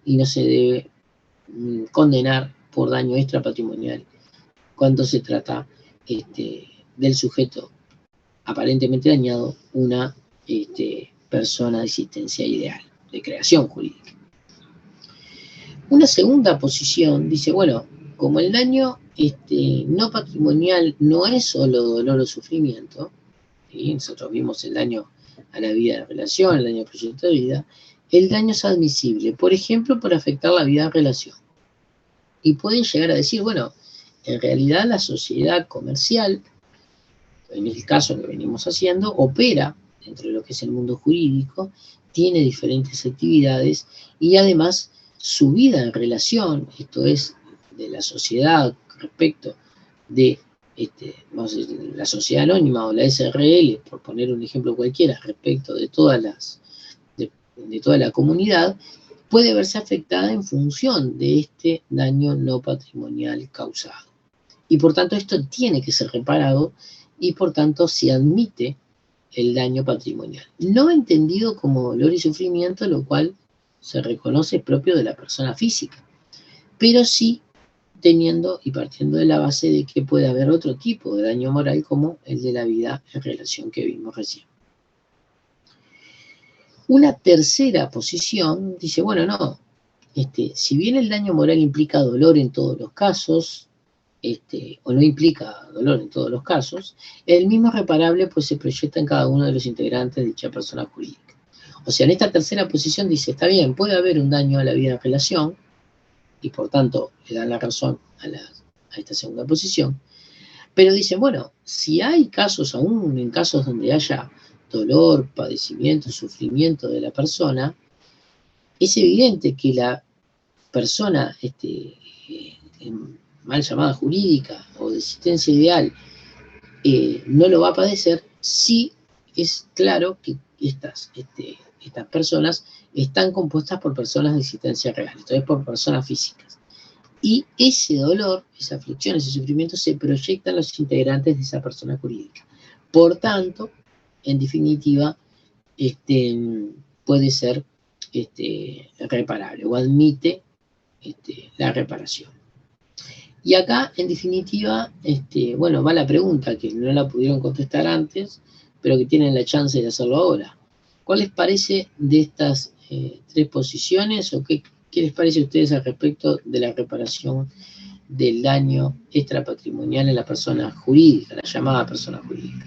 S3: y no se debe condenar por daño extrapatrimonial cuando se trata del sujeto aparentemente dañado, una persona de existencia ideal, de creación jurídica. Una segunda posición dice, bueno, como el daño no patrimonial no es solo dolor o sufrimiento, ¿sí? Nosotros vimos el daño a la vida de relación, el daño al proyecto de vida, el daño es admisible, por ejemplo, por afectar la vida de relación. Y pueden llegar a decir, bueno, en realidad la sociedad comercial, en el caso que venimos haciendo, opera dentro de lo que es el mundo jurídico, tiene diferentes actividades y además su vida en relación, esto es, de la sociedad respecto de vamos a decir, la sociedad anónima o la SRL, por poner un ejemplo cualquiera, respecto de todas de toda la comunidad, puede verse afectada en función de este daño no patrimonial causado. Y por tanto esto tiene que ser reparado y por tanto se admite el daño patrimonial. No entendido como dolor y sufrimiento, lo cual se reconoce propio de la persona física, pero sí teniendo y partiendo de la base de que puede haber otro tipo de daño moral como el de la vida en relación que vimos recién. Una tercera posición dice, bueno, no, si bien el daño moral implica dolor en todos los casos, o no implica dolor en todos los casos, el mismo reparable pues se proyecta en cada uno de los integrantes de dicha persona jurídica. O sea, en esta tercera posición dice, está bien, puede haber un daño a la vida en relación, y por tanto le dan la razón a esta segunda posición, pero dicen, bueno, si hay casos, aún en casos donde haya dolor, padecimiento, sufrimiento de la persona, es evidente que la persona mal llamada jurídica o de existencia ideal no lo va a padecer si es claro que estas personas están compuestas por personas de existencia real, entonces por personas físicas. Y ese dolor, esa aflicción, ese sufrimiento se proyecta en los integrantes de esa persona jurídica. Por tanto, en definitiva, puede ser reparable o admite la reparación. Y acá, en definitiva, bueno, va la pregunta que no la pudieron contestar antes, pero que tienen la chance de hacerlo ahora. ¿Cuál les parece de estas tres posiciones o qué les parece a ustedes al respecto de la reparación del daño extrapatrimonial en la persona jurídica, la llamada persona jurídica?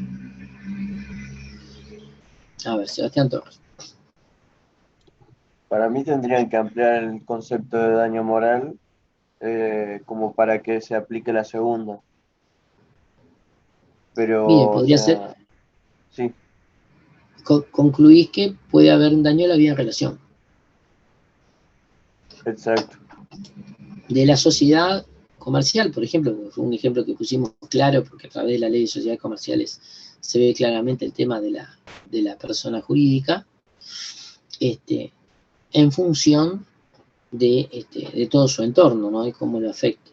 S3: A ver, Sebastián Torres.
S4: Para mí tendrían que ampliar el concepto de daño moral como para que se aplique la segunda. Pero,
S3: bien, podría ser.
S4: Sí.
S3: Concluís que puede haber un daño a la vida en relación.
S4: Exacto.
S3: De la sociedad comercial, por ejemplo, fue un ejemplo que pusimos claro, porque a través de la ley de sociedades comerciales se ve claramente el tema de la persona jurídica, en función de todo su entorno, ¿no? Y cómo lo afecta.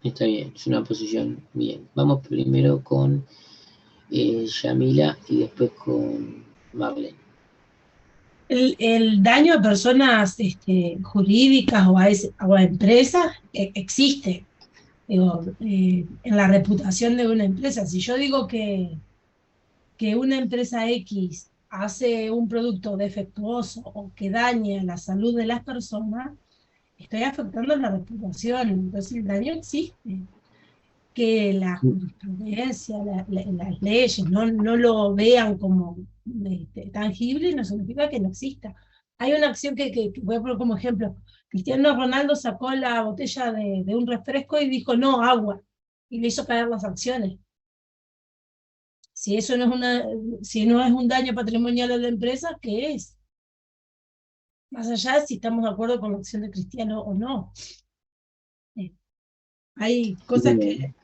S3: Está bien, es una posición bien. Vamos primero con Yamila y después con Marlene.
S5: El daño a personas jurídicas o a empresas existe. Digo, en la reputación de una empresa. Si yo digo que una empresa X hace un producto defectuoso o que daña la salud de las personas, estoy afectando la reputación. Entonces el daño existe. Que la jurisprudencia, las leyes no lo vean como tangible, no significa que no exista. Hay una acción que voy a poner como ejemplo. Cristiano Ronaldo sacó la botella de un refresco y dijo no, agua, y le hizo caer las acciones. Si eso no es si no es un daño patrimonial a la empresa, ¿qué es? Más allá de si estamos de acuerdo con la acción de Cristiano o no. Hay cosas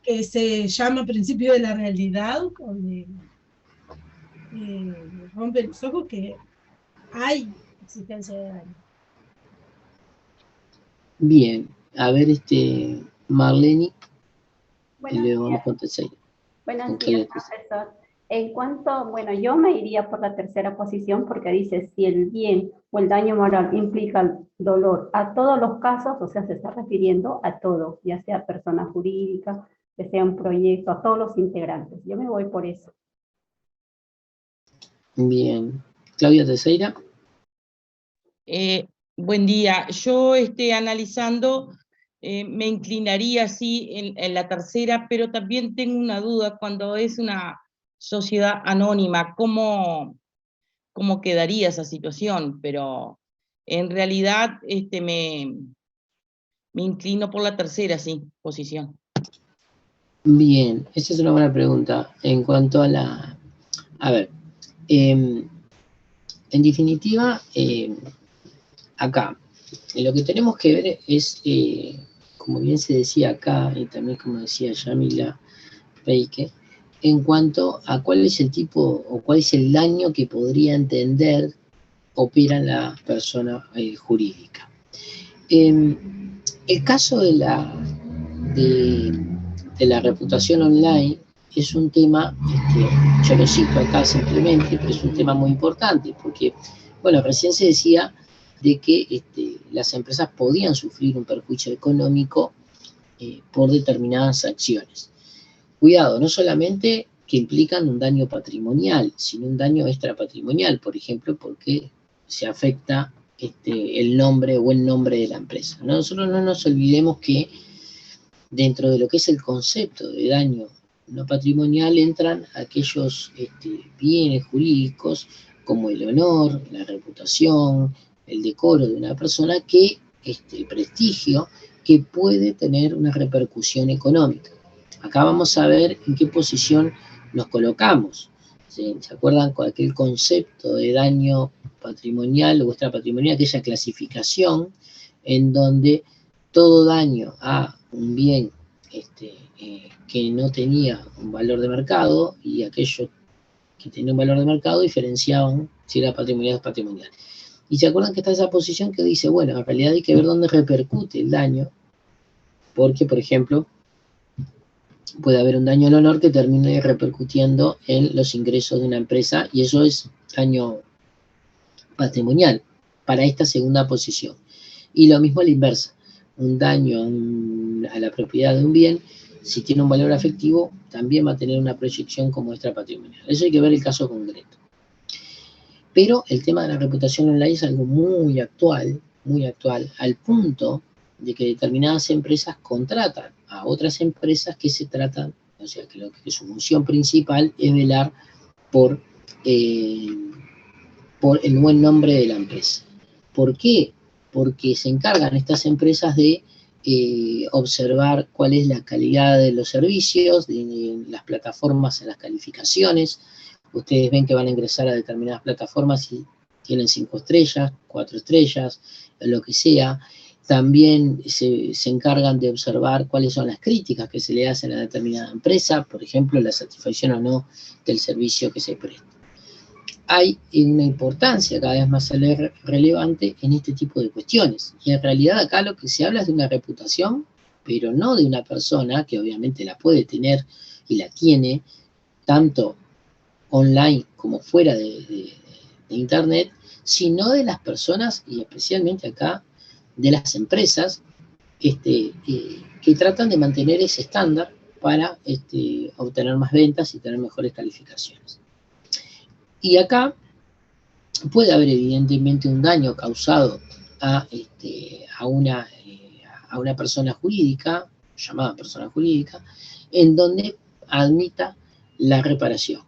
S5: que se llama principio de la realidad, donde rompen los ojos que hay existencia de daño.
S3: Bien, a ver, Marlene, y
S6: Buenos
S3: luego vamos
S6: días.
S3: con Teixeira.
S6: Buenos
S3: Con
S6: días,
S3: Claudia.
S6: profesor. En cuanto, bueno, yo me iría por la tercera posición porque dice si el bien o el daño moral implica dolor a todos los casos, o sea, se está refiriendo a todo, ya sea persona jurídica, ya sea un proyecto, a todos los integrantes. Yo me voy por eso.
S3: Bien, Claudia Teixeira.
S7: Buen día. Yo analizando, me inclinaría sí en la tercera, pero también tengo una duda cuando es una sociedad anónima, ¿cómo quedaría esa situación? Pero en realidad me inclino por la tercera, sí, posición.
S3: Bien, esa es una buena pregunta. En cuanto a la... A ver, en definitiva, acá, lo que tenemos que ver es, como bien se decía acá, y también como decía Yamila Peike, en cuanto a cuál es el tipo o cuál es el daño que podría entender opera la persona jurídica. El caso de la reputación online es un tema, yo lo cito acá simplemente, pero es un tema muy importante, porque, bueno, recién se decía de que las empresas podían sufrir un perjuicio económico por determinadas acciones. Cuidado, no solamente que implican un daño patrimonial, sino un daño extrapatrimonial, por ejemplo, porque se afecta el nombre o el nombre de la empresa. Nosotros no nos olvidemos que dentro de lo que es el concepto de daño no patrimonial entran aquellos bienes jurídicos como el honor, la reputación, el decoro de una persona, que el prestigio que puede tener una repercusión económica. Acá vamos a ver en qué posición nos colocamos. ¿Sí? ¿Se acuerdan con aquel concepto de daño patrimonial o extrapatrimonial, aquella clasificación en donde todo daño a un bien que no tenía un valor de mercado y aquello que tenía un valor de mercado diferenciaban si era patrimonial o es patrimonial? Y se acuerdan que está esa posición que dice, bueno, en realidad hay que ver dónde repercute el daño, porque, por ejemplo, puede haber un daño al honor que termine repercutiendo en los ingresos de una empresa, y eso es daño patrimonial para esta segunda posición. Y lo mismo a la inversa, un daño a la propiedad de un bien, si tiene un valor afectivo, también va a tener una proyección como extrapatrimonial. Eso hay que ver el caso concreto. Pero el tema de la reputación online es algo muy actual, al punto de que determinadas empresas contratan a otras empresas que se tratan, o sea, que su función principal es velar por el buen nombre de la empresa. ¿Por qué? Porque se encargan estas empresas de observar cuál es la calidad de los servicios, de las plataformas en las calificaciones. Ustedes ven que van a ingresar a determinadas plataformas y tienen 5 estrellas, 4 estrellas, lo que sea. También se encargan de observar cuáles son las críticas que se le hacen a determinada empresa, por ejemplo, la satisfacción o no del servicio que se presta. Hay una importancia cada vez más relevante en este tipo de cuestiones. Y en realidad acá lo que se habla es de una reputación, pero no de una persona, que obviamente la puede tener y la tiene, tanto online como fuera de internet, sino de las personas, y especialmente acá de las empresas que tratan de mantener ese estándar para obtener más ventas y tener mejores calificaciones. Y acá puede haber evidentemente un daño causado a una persona jurídica, llamada persona jurídica, en donde admita la reparación,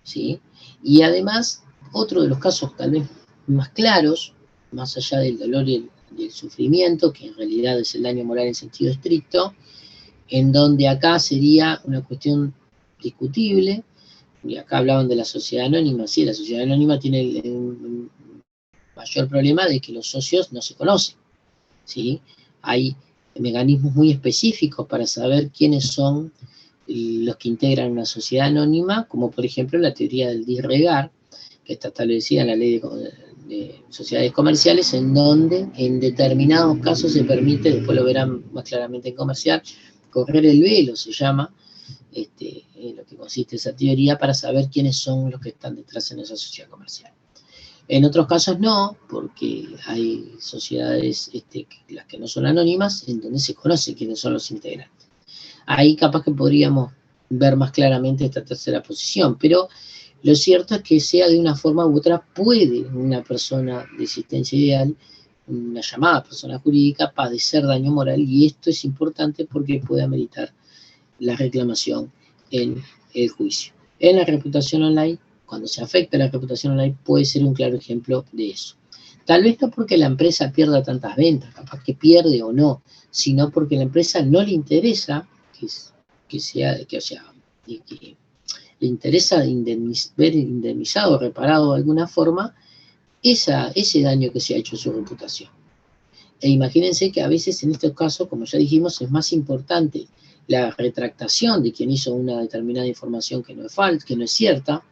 S3: ¿sí? Y además, otro de los casos tal vez más claros, más allá del dolor y del sufrimiento, que en realidad es el daño moral en sentido estricto, en donde acá sería una cuestión discutible, y acá hablaban de la sociedad anónima. Sí, la sociedad anónima tiene el mayor problema de que los socios no se conocen, ¿sí? Hay mecanismos muy específicos para saber quiénes son los que integran una sociedad anónima, como por ejemplo la teoría del disregar, que está establecida en la ley de sociedades comerciales, en donde en determinados casos se permite, después lo verán más claramente en comercial, correr el velo, se llama, lo que consiste esa teoría, para saber quiénes son los que están detrás en esa sociedad comercial. En otros casos no, porque hay sociedades, las que no son anónimas, en donde se conoce quiénes son los integrantes. Ahí capaz que podríamos ver más claramente esta tercera posición, pero lo cierto es que sea de una forma u otra, puede una persona de existencia ideal, una llamada persona jurídica, padecer daño moral, y esto es importante porque puede ameritar la reclamación en el juicio. En la reputación online, cuando se afecta la reputación online, puede ser un claro ejemplo de eso. Tal vez no porque la empresa pierda tantas ventas, capaz que pierde o no, sino porque a la empresa no le interesa que le interesa ver indemnizado o reparado de alguna forma ese daño que se ha hecho a su reputación. E imagínense que a veces en estos casos, como ya dijimos, es más importante la retractación de quien hizo una determinada información que no es cierta,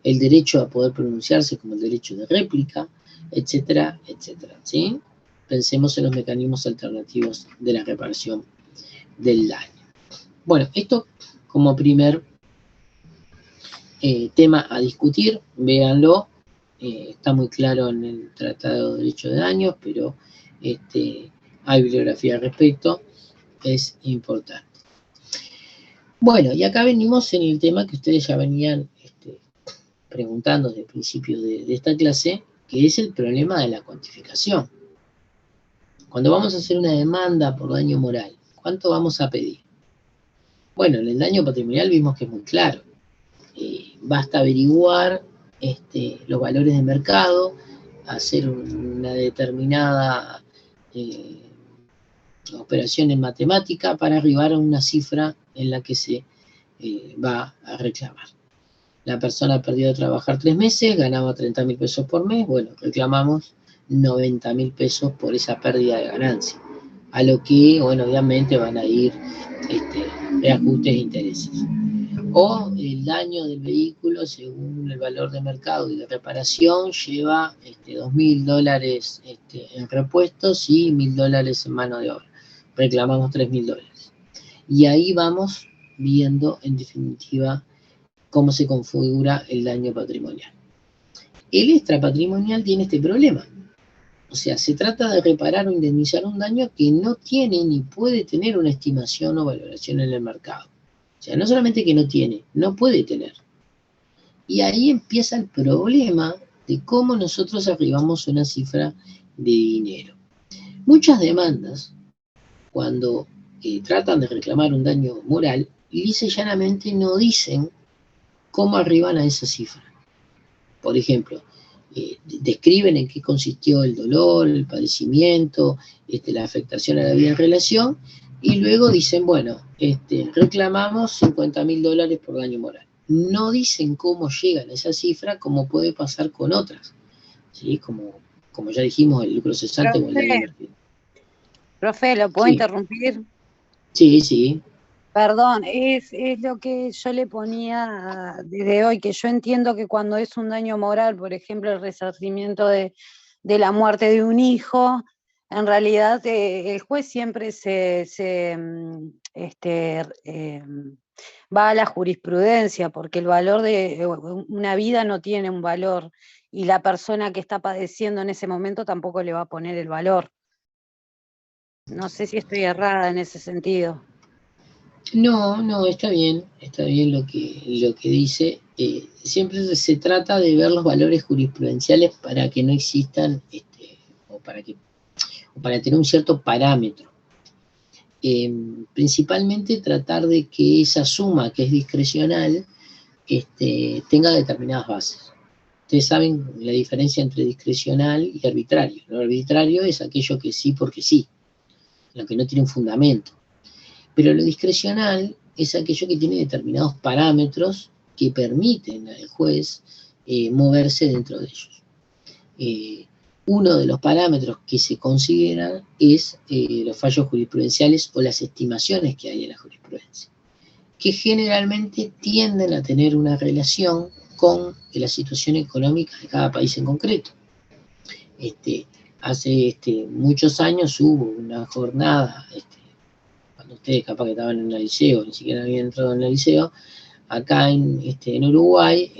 S3: el derecho a poder pronunciarse como el derecho de réplica, etcétera, etcétera, ¿sí? Pensemos en los mecanismos alternativos de la reparación del daño. Bueno, esto como primer tema a discutir, véanlo, está muy claro en el Tratado de Derecho de Daños, pero hay bibliografía al respecto, es importante. Bueno, y acá venimos en el tema que ustedes ya venían preguntando desde el principio de esta clase, que es el problema de la cuantificación. Cuando vamos a hacer una demanda por daño moral, ¿cuánto vamos a pedir? Bueno, en el daño patrimonial vimos que es muy claro. Basta averiguar los valores de mercado, hacer una determinada operación en matemática para arribar a una cifra en la que se va a reclamar. La persona perdió de trabajar 3 meses, ganaba 30.000 pesos por mes, bueno, reclamamos 90.000 pesos por esa pérdida de ganancia, a lo que, bueno, obviamente van a ir reajustes de intereses. O el daño del vehículo, según el valor de mercado y de reparación, lleva $2.000 en repuestos y $1.000 en mano de obra. Reclamamos $3.000. Y ahí vamos viendo, en definitiva, cómo se configura el daño patrimonial. El extrapatrimonial tiene este problema. O sea, se trata de reparar o indemnizar un daño que no tiene ni puede tener una estimación o valoración en el mercado. O sea, no solamente que no tiene, no puede tener. Y ahí empieza el problema de cómo nosotros arribamos a una cifra de dinero. Muchas demandas, cuando tratan de reclamar un daño moral, lisa y llanamente no dicen cómo arriban a esa cifra. Por ejemplo, describen en qué consistió el dolor, el padecimiento, la afectación a la vida en relación, y luego dicen, bueno, reclamamos $50.000 por daño moral. No dicen cómo llegan a esa cifra, como puede pasar con otras, ¿sí? Como ya dijimos, el lucro cesante o el daño invertido.
S8: Profe, ¿lo puedo interrumpir?
S3: Sí, sí.
S8: Perdón, es lo que yo le ponía desde hoy, que yo entiendo que cuando es un daño moral, por ejemplo, el resarcimiento de la muerte de un hijo, en realidad el juez siempre va a la jurisprudencia, porque el valor de una vida no tiene un valor, y la persona que está padeciendo en ese momento tampoco le va a poner el valor. No sé si estoy errada en ese sentido.
S3: No, está bien lo que dice. siempre se trata de ver los valores jurisprudenciales para que no existan, o para tener un cierto parámetro. Principalmente tratar de que esa suma que es discrecional tenga determinadas bases. Ustedes saben la diferencia entre discrecional y arbitrario. Lo arbitrario es aquello que sí porque sí, lo que no tiene un fundamento. Pero lo discrecional es aquello que tiene determinados parámetros que permiten al juez moverse dentro de ellos. Uno de los parámetros que se consideran es los fallos jurisprudenciales o las estimaciones que hay en la jurisprudencia, que generalmente tienden a tener una relación con la situación económica de cada país en concreto. Hace muchos años hubo una jornada, cuando ustedes capaz que estaban en el liceo, ni siquiera habían entrado en el liceo, acá en Uruguay,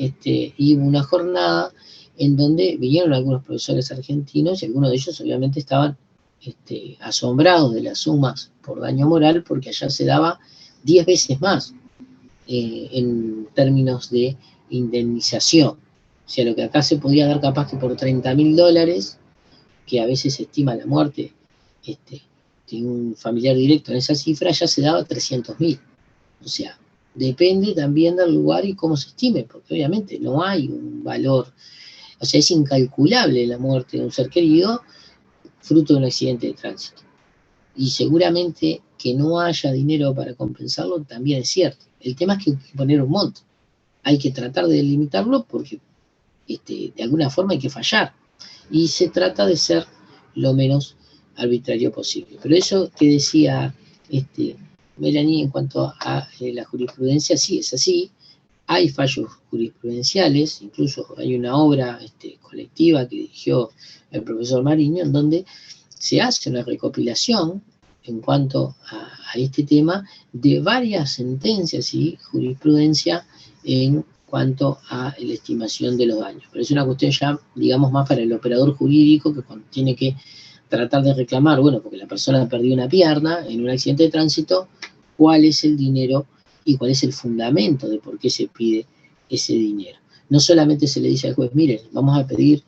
S3: hubo una jornada en donde vinieron algunos profesores argentinos y algunos de ellos obviamente estaban asombrados de las sumas por daño moral, porque allá se daba 10 veces más en términos de indemnización. O sea, lo que acá se podía dar capaz que por $30.000, que a veces se estima la muerte de un familiar directo en esa cifra, ya se daba 300.000. O sea, depende también del lugar y cómo se estime, porque obviamente no hay un valor, o sea, es incalculable la muerte de un ser querido fruto de un accidente de tránsito. Y seguramente que no haya dinero para compensarlo también es cierto. El tema es que hay que poner un monto. Hay que tratar de delimitarlo porque de alguna forma hay que fallar. Y se trata de ser lo menos arbitrario posible. Pero eso que decía Melanie en cuanto a la jurisprudencia, sí es así. Hay fallos jurisprudenciales, incluso hay una obra colectiva que dirigió el profesor Mariño, en donde se hace una recopilación en cuanto a este tema de varias sentencias y jurisprudencia en cuanto a la estimación de los daños. Pero es una cuestión ya, digamos, más para el operador jurídico, que cuando tiene que tratar de reclamar, bueno, porque la persona perdió una pierna en un accidente de tránsito, cuál es el dinero y cuál es el fundamento de por qué se pide ese dinero. No solamente se le dice al juez, miren, vamos a pedir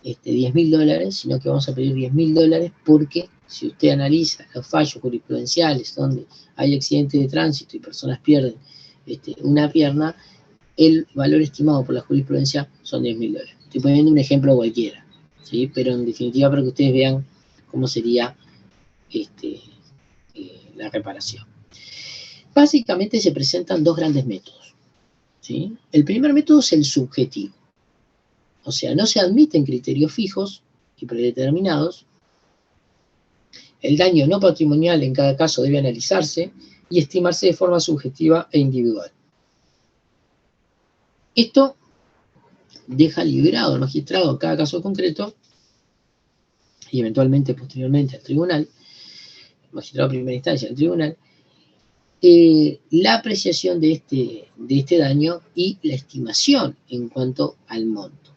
S3: $10.000, sino que vamos a pedir $10.000 porque si usted analiza los fallos jurisprudenciales donde hay accidentes de tránsito y personas pierden una pierna, el valor estimado por la jurisprudencia son $10.000. Estoy poniendo un ejemplo cualquiera, ¿sí? Pero en definitiva para que ustedes vean cómo sería la reparación. Básicamente se presentan dos grandes métodos, ¿sí? El primer método es el subjetivo. O sea, no se admiten criterios fijos y predeterminados. El daño no patrimonial en cada caso debe analizarse y estimarse de forma subjetiva e individual. Esto deja liberado al magistrado en cada caso concreto y eventualmente posteriormente al tribunal, el magistrado de primera instancia del tribunal, la apreciación de este daño y la estimación en cuanto al monto.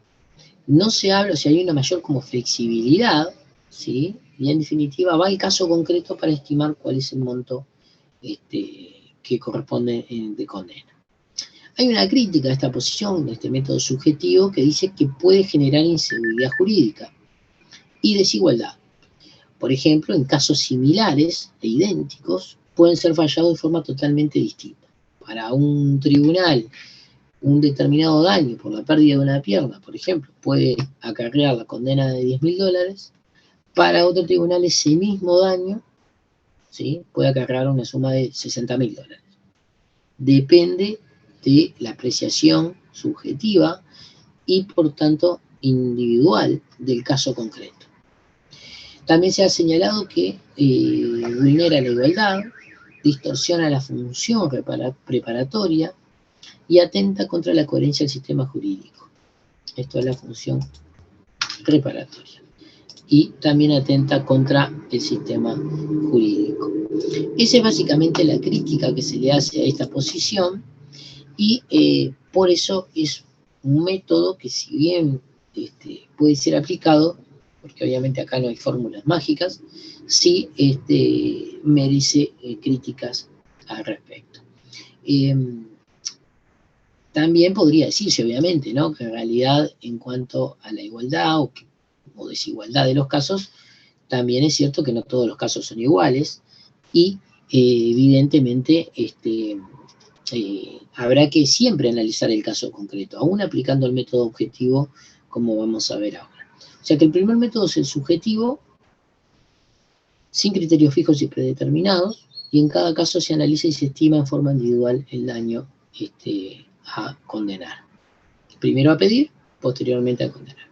S3: No se habla, o sea, hay una mayor como flexibilidad, ¿sí? Y en definitiva va el caso concreto para estimar cuál es el monto que corresponde de condena. Hay una crítica a esta posición, de este método subjetivo, que dice que puede generar inseguridad jurídica y desigualdad. Por ejemplo, en casos similares e idénticos, pueden ser fallados de forma totalmente distinta. Para un tribunal, un determinado daño por la pérdida de una pierna, por ejemplo, puede acarrear la condena de $10.000. Para otro tribunal, ese mismo daño, ¿sí?, puede acarrear una suma de $60.000. Depende de la apreciación subjetiva y, por tanto, individual del caso concreto. También se ha señalado que vulnera la igualdad, distorsiona la función preparatoria y atenta contra la coherencia del sistema jurídico. Esto es la función reparatoria. Y también atenta contra el sistema jurídico. Esa es básicamente la crítica que se le hace a esta posición y por eso es un método que, si bien puede ser aplicado, porque obviamente acá no hay fórmulas mágicas, sí merece críticas al respecto. También podría decirse, obviamente, ¿no?, que en realidad, en cuanto a la igualdad o desigualdad de los casos, también es cierto que no todos los casos son iguales y evidentemente habrá que siempre analizar el caso concreto, aún aplicando el método objetivo, como vamos a ver ahora. O sea que el primer método es el subjetivo, sin criterios fijos y predeterminados, y en cada caso se analiza y se estima en forma individual el daño a condenar. Primero a pedir, posteriormente a condenar.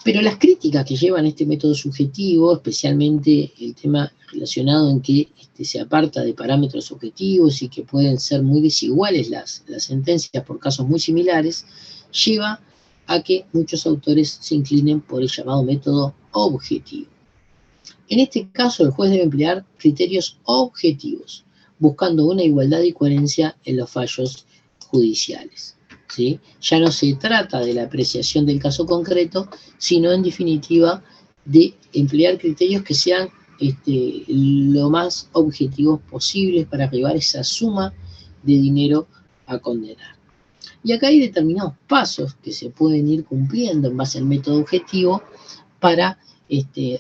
S3: Pero las críticas que llevan este método subjetivo, especialmente el tema relacionado en que se aparta de parámetros objetivos y que pueden ser muy desiguales las sentencias por casos muy similares, lleva a que muchos autores se inclinen por el llamado método objetivo. En este caso, el juez debe emplear criterios objetivos, buscando una igualdad y coherencia en los fallos judiciales, ¿sí? Ya no se trata de la apreciación del caso concreto, sino en definitiva de emplear criterios que sean lo más objetivos posibles para arribar a esa suma de dinero a condenar. Y acá hay determinados pasos que se pueden ir cumpliendo en base al método objetivo para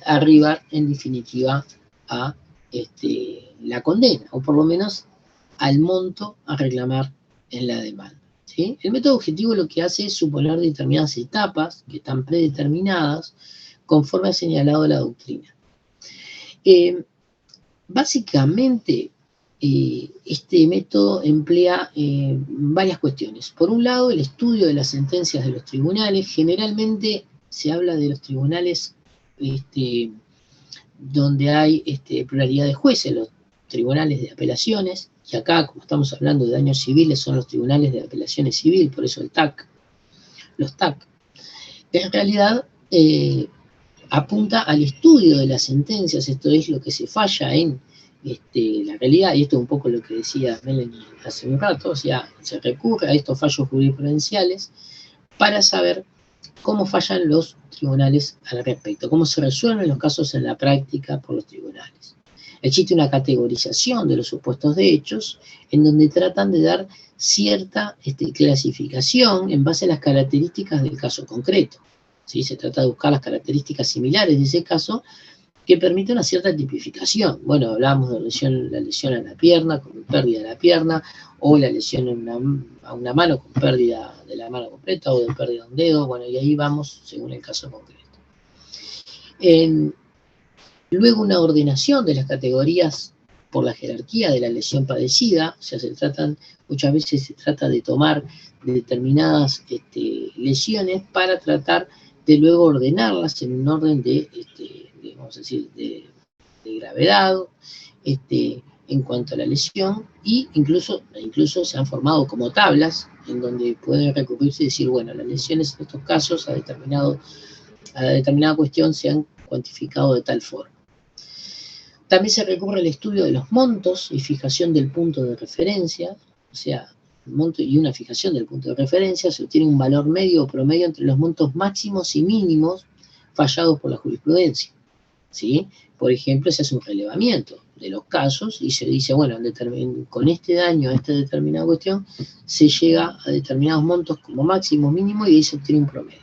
S3: arribar en definitiva a la condena, o por lo menos al monto a reclamar en la demanda, ¿sí? El método objetivo lo que hace es suponer determinadas etapas que están predeterminadas conforme ha señalado la doctrina. Básicamente, este método emplea varias cuestiones. Por un lado, el estudio de las sentencias de los tribunales. Generalmente se habla de los tribunales donde hay pluralidad de jueces, los tribunales de apelaciones, y acá, como estamos hablando de daños civiles, son los tribunales de apelaciones civil, por eso el TAC, los TAC. En realidad, apunta al estudio de las sentencias, esto es lo que se falla en la realidad, y esto es un poco lo que decía Melanie hace un rato, o sea, se recurre a estos fallos jurisprudenciales para saber cómo fallan los tribunales al respecto, cómo se resuelven los casos en la práctica por los tribunales. Existe una categorización de los supuestos de hechos en donde tratan de dar cierta clasificación en base a las características del caso concreto, ¿sí? Se trata de buscar las características similares de ese caso que permiten una cierta tipificación. Bueno, hablábamos de la lesión a la pierna, con pérdida de la pierna, o la lesión a una mano con pérdida de la mano completa, o de pérdida de un dedo, bueno, y ahí vamos según el caso concreto. Luego una ordenación de las categorías por la jerarquía de la lesión padecida, o sea, muchas veces se trata de tomar determinadas lesiones para tratar de luego ordenarlas en un orden vamos a decir, de gravedad, en cuanto a la lesión, y incluso se han formado como tablas en donde pueden recurrirse y decir, bueno, las lesiones en estos casos a determinada cuestión se han cuantificado de tal forma. También se recurre al estudio de los montos y fijación del punto de referencia, o sea, el monto y una fijación del punto de referencia, se obtiene un valor medio o promedio entre los montos máximos y mínimos fallados por la jurisprudencia, ¿sí? Por ejemplo, se hace un relevamiento de los casos y se dice, bueno, con este daño a esta determinada cuestión, se llega a determinados montos como máximo, mínimo, y ahí se obtiene un promedio.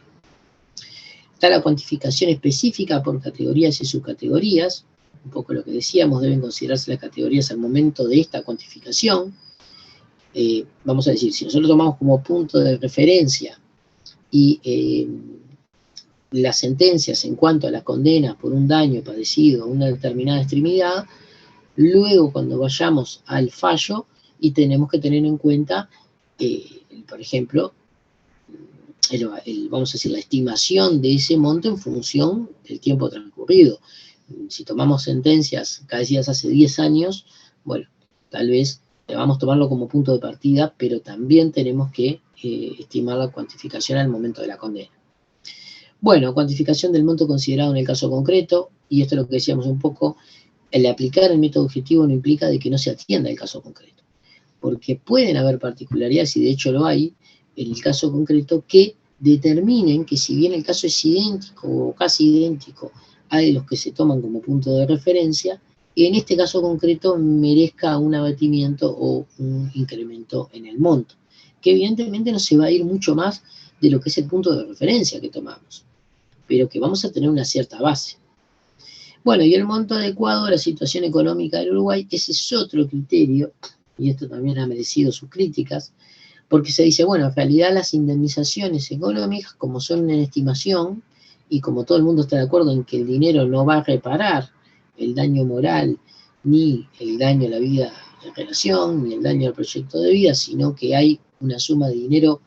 S3: Está la cuantificación específica por categorías y subcategorías, un poco lo que decíamos, deben considerarse las categorías al momento de esta cuantificación. Vamos a decir, si nosotros tomamos como punto de referencia y las sentencias en cuanto a las condenas por un daño padecido a una determinada extremidad, luego cuando vayamos al fallo y tenemos que tener en cuenta, por ejemplo, vamos a decir, la estimación de ese monto en función del tiempo transcurrido. Si tomamos sentencias padecidas hace 10 años, bueno, tal vez debamos tomarlo como punto de partida, pero también tenemos que estimar la cuantificación al momento de la condena. Bueno, cuantificación del monto considerado en el caso concreto, y esto es lo que decíamos un poco, el aplicar el método objetivo no implica de que no se atienda el caso concreto, porque pueden haber particularidades, y de hecho lo hay, en el caso concreto, que determinen que si bien el caso es idéntico o casi idéntico a los que se toman como punto de referencia, en este caso concreto merezca un abatimiento o un incremento en el monto, que evidentemente no se va a ir mucho más de lo que es el punto de referencia que tomamos, pero que vamos a tener una cierta base. Bueno, y el monto adecuado a la situación económica del Uruguay, ese es otro criterio, y esto también ha merecido sus críticas, porque se dice, bueno, en realidad las indemnizaciones económicas, como son una estimación, y como todo el mundo está de acuerdo en que el dinero no va a reparar el daño moral, ni el daño a la vida en relación, ni el daño al proyecto de vida, sino que hay una suma de dinero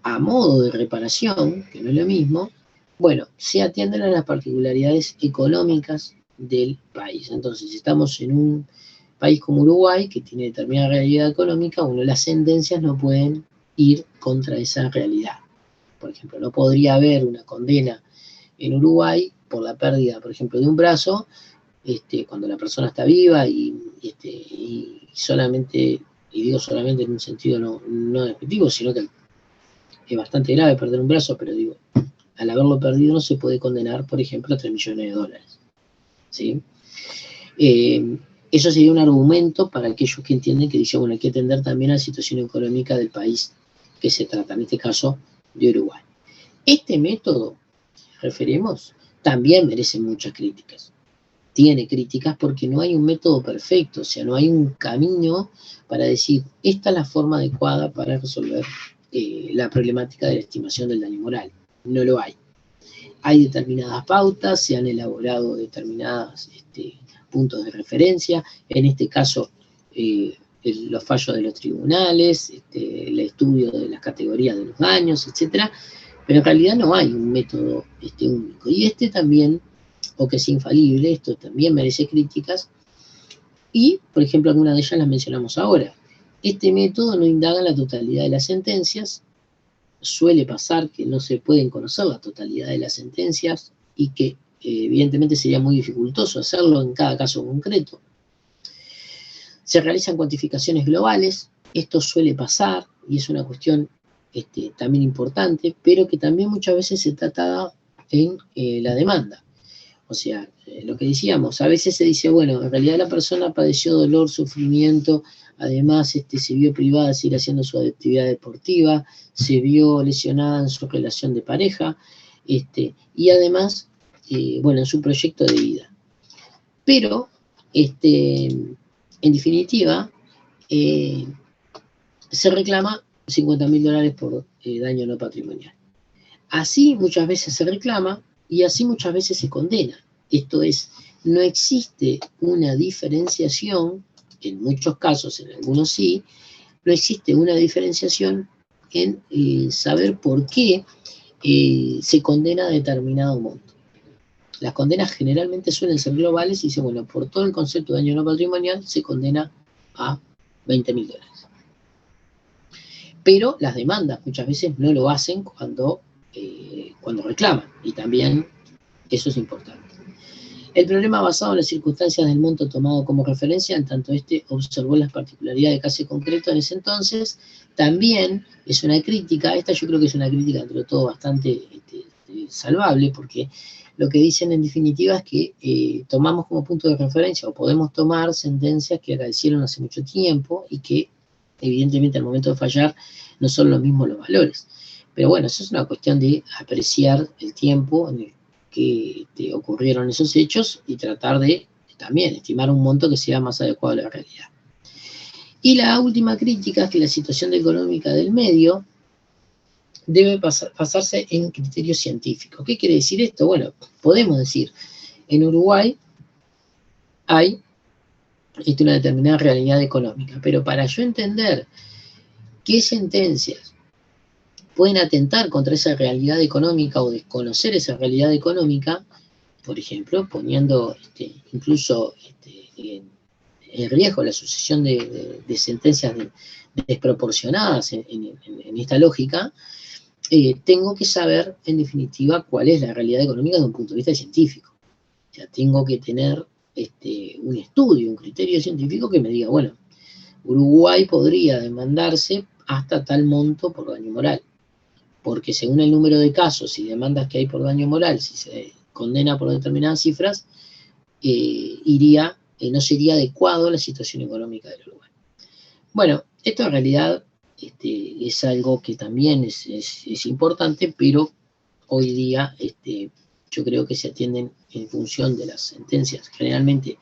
S3: a modo de reparación, que no es lo mismo, bueno, se atienden a las particularidades económicas del país. Entonces, si estamos en un país como Uruguay, que tiene determinada realidad económica, bueno, las sentencias no pueden ir contra esa realidad. Por ejemplo, no podría haber una condena en Uruguay por la pérdida, por ejemplo, de un brazo, cuando la persona está viva y solamente, y digo solamente en un sentido no despectivo, sino que es bastante grave perder un brazo, pero digo, al haberlo perdido no se puede condenar, por ejemplo, a $3 millones. ¿Sí? Eso sería un argumento para aquellos que entienden que dice, bueno, hay que atender también a la situación económica del país que se trata, en este caso de Uruguay. Este método, referimos, también merece muchas críticas. Tiene críticas porque no hay un método perfecto, o sea, no hay un camino para decir, esta es la forma adecuada para resolver la problemática de la estimación del daño moral. No lo hay. Hay determinadas pautas, se han elaborado determinados puntos de referencia, en este caso los fallos de los tribunales, el estudio de las categorías de los daños, etcétera, pero en realidad no hay un método único. Y también, o que es infalible, esto también merece críticas, y, por ejemplo, algunas de ellas las mencionamos ahora. Este método no indaga en la totalidad de las sentencias, suele pasar que no se pueden conocer la totalidad de las sentencias y que evidentemente sería muy dificultoso hacerlo en cada caso concreto. Se realizan cuantificaciones globales, esto suele pasar y es una cuestión también importante, pero que también muchas veces se trata en la demanda. O sea, lo que decíamos, a veces se dice, bueno, en realidad la persona padeció dolor, sufrimiento, además se vio privada de seguir haciendo su actividad deportiva, se vio lesionada en su relación de pareja, y además, bueno, en su proyecto de vida. Pero, en definitiva, se reclama $50.000 por daño no patrimonial. Así muchas veces se reclama y así muchas veces se condena. Esto es, no existe una diferenciación, en muchos casos, en algunos sí, no existe una diferenciación en saber por qué se condena a determinado monto. Las condenas generalmente suelen ser globales y dicen, bueno, por todo el concepto de daño no patrimonial se condena a $20.000. Pero las demandas muchas veces no lo hacen cuando reclaman, y también eso es importante. El problema basado en las circunstancias del monto tomado como referencia, en tanto observó las particularidades de caso concreto en ese entonces, también es una crítica, esta yo creo que es una crítica entre todo bastante salvable, porque lo que dicen en definitiva es que tomamos como punto de referencia, o podemos tomar sentencias que acaecieron hace mucho tiempo, y que evidentemente al momento de fallar no son los mismos los valores. Pero bueno, eso es una cuestión de apreciar el tiempo en el que ocurrieron esos hechos y tratar de también estimar un monto que sea más adecuado a la realidad. Y la última crítica es que la situación económica del medio debe basarse en criterios científicos. ¿Qué quiere decir esto? Bueno, podemos decir, en Uruguay hay una determinada realidad económica, pero para yo entender qué sentencias pueden atentar contra esa realidad económica o desconocer esa realidad económica, por ejemplo, poniendo incluso en riesgo la sucesión de sentencias desproporcionadas en esta lógica, tengo que saber, en definitiva, cuál es la realidad económica desde un punto de vista científico. O sea, tengo que tener un estudio, un criterio científico que me diga, bueno, Uruguay podría demandarse hasta tal monto por daño moral, porque según el número de casos y demandas que hay por daño moral, si se condena por determinadas cifras, iría no sería adecuado a la situación económica del lugar. Bueno, esto en realidad es algo que también es importante, pero hoy día yo creo que se atienden en función de las sentencias generalmente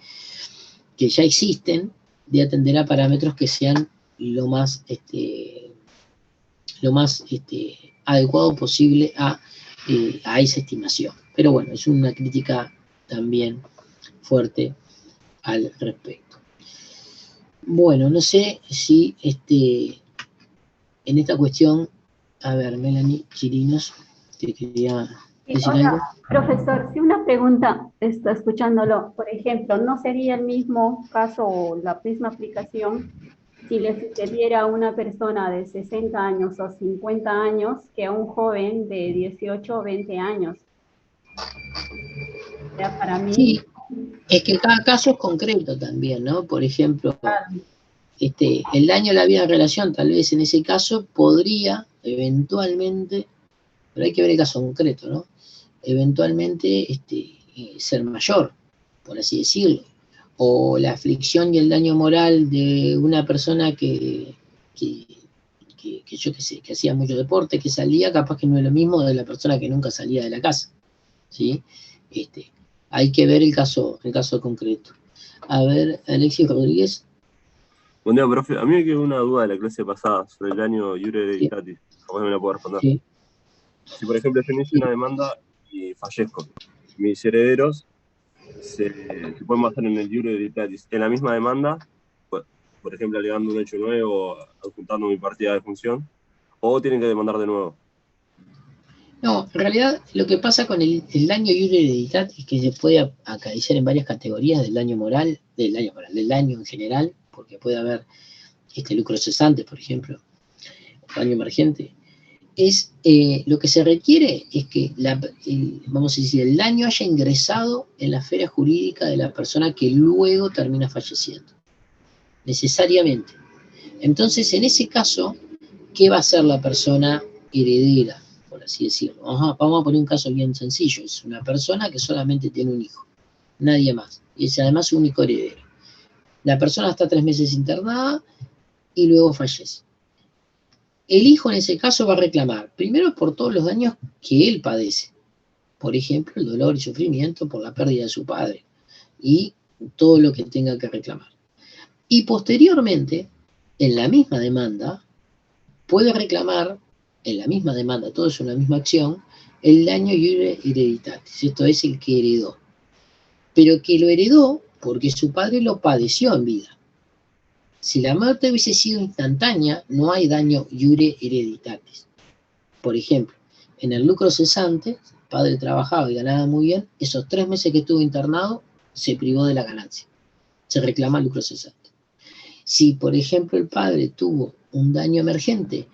S3: que ya existen, de atender a parámetros que sean lo más adecuado posible a esa estimación. Pero bueno, es una crítica también fuerte al respecto. Bueno, no sé si en esta cuestión, a ver, Melanie Chirinos, te quería decir algo.
S6: Profesor, si una pregunta está escuchándolo, por ejemplo, ¿no sería el mismo caso o la misma aplicación si le sucediera a una persona de 60 años o 50 años que a un joven de 18 o 20 años? O sea, para mí...
S3: Sí, es que cada caso es concreto también, ¿no? Por ejemplo, el daño a la vida en relación, tal vez en ese caso podría eventualmente, pero hay que ver el caso concreto, ¿no? Eventualmente ser mayor, por así decirlo. O la aflicción y el daño moral de una persona que yo qué sé, que hacía mucho deporte, que salía, capaz que no es lo mismo de la persona que nunca salía de la casa, ¿sí? Hay que ver el caso concreto. A ver, Alexis Rodríguez.
S9: Buen día, profe. A mí me quedó una duda de la clase pasada sobre el daño iure hereditatis. ¿Cómo me la puedo responder?
S3: Sí.
S9: Si, por ejemplo, yo inicio una demanda y fallezco, mis herederos se pueden basar en el iure hereditatis. En la misma demanda, por ejemplo, alegando un hecho nuevo, adjuntando mi partida de función, o tienen que demandar de nuevo.
S3: No, en realidad lo que pasa con el daño iure hereditatis es que se puede acariciar en varias categorías del daño moral, del daño en general, porque puede haber lucro cesante, por ejemplo, daño emergente. Lo que se requiere es que vamos a decir, el daño haya ingresado en la esfera jurídica de la persona que luego termina falleciendo, necesariamente. Entonces, en ese caso, ¿qué va a hacer la persona heredera, por así decirlo? Vamos a poner un caso bien sencillo. Es una persona que solamente tiene un hijo, nadie más, y es además su único heredero. La persona está 3 meses internada y luego fallece. El hijo en ese caso va a reclamar, primero por todos los daños que él padece. Por ejemplo, el dolor y sufrimiento por la pérdida de su padre y todo lo que tenga que reclamar. Y posteriormente, en la misma demanda, puede reclamar, en la misma demanda, todo es una misma acción, el daño iure hereditatis, esto es el que heredó. Pero que lo heredó porque su padre lo padeció en vida. Si la muerte hubiese sido instantánea, no hay daño iure hereditatis. Por ejemplo, en el lucro cesante, el padre trabajaba y ganaba muy bien, esos 3 meses que estuvo internado, se privó de la ganancia. Se reclama el lucro cesante. Si, por ejemplo, el padre tuvo un daño emergente,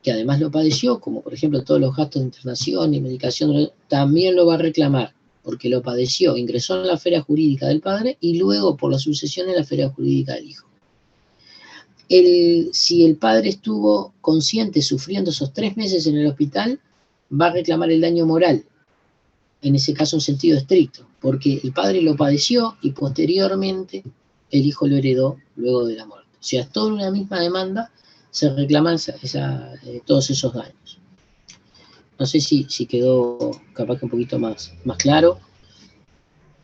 S3: que además lo padeció, como por ejemplo todos los gastos de internación y medicación, también lo va a reclamar, porque lo padeció, ingresó en la esfera jurídica del padre y luego por la sucesión en la esfera jurídica del hijo. Si el padre estuvo consciente sufriendo esos 3 meses en el hospital, va a reclamar el daño moral, en ese caso en sentido estricto, porque el padre lo padeció y posteriormente el hijo lo heredó luego de la muerte. O sea, toda una misma demanda se reclaman todos esos daños. No sé si quedó capaz que un poquito más claro.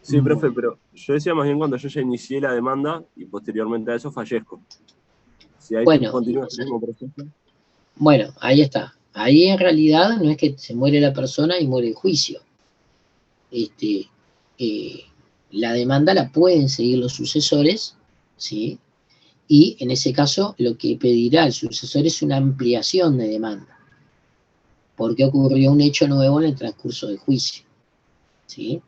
S9: Sí, profe, pero yo decía más bien cuando yo ya inicié la demanda y posteriormente a eso fallezco. Si ahí continúa el mismo proceso.
S3: Bueno, ahí está. Ahí en realidad no es que se muere la persona y muere el juicio. La demanda la pueden seguir los sucesores, ¿sí? Y en ese caso lo que pedirá el sucesor es una ampliación de demanda, porque ocurrió un hecho nuevo en el transcurso del juicio, ¿sí?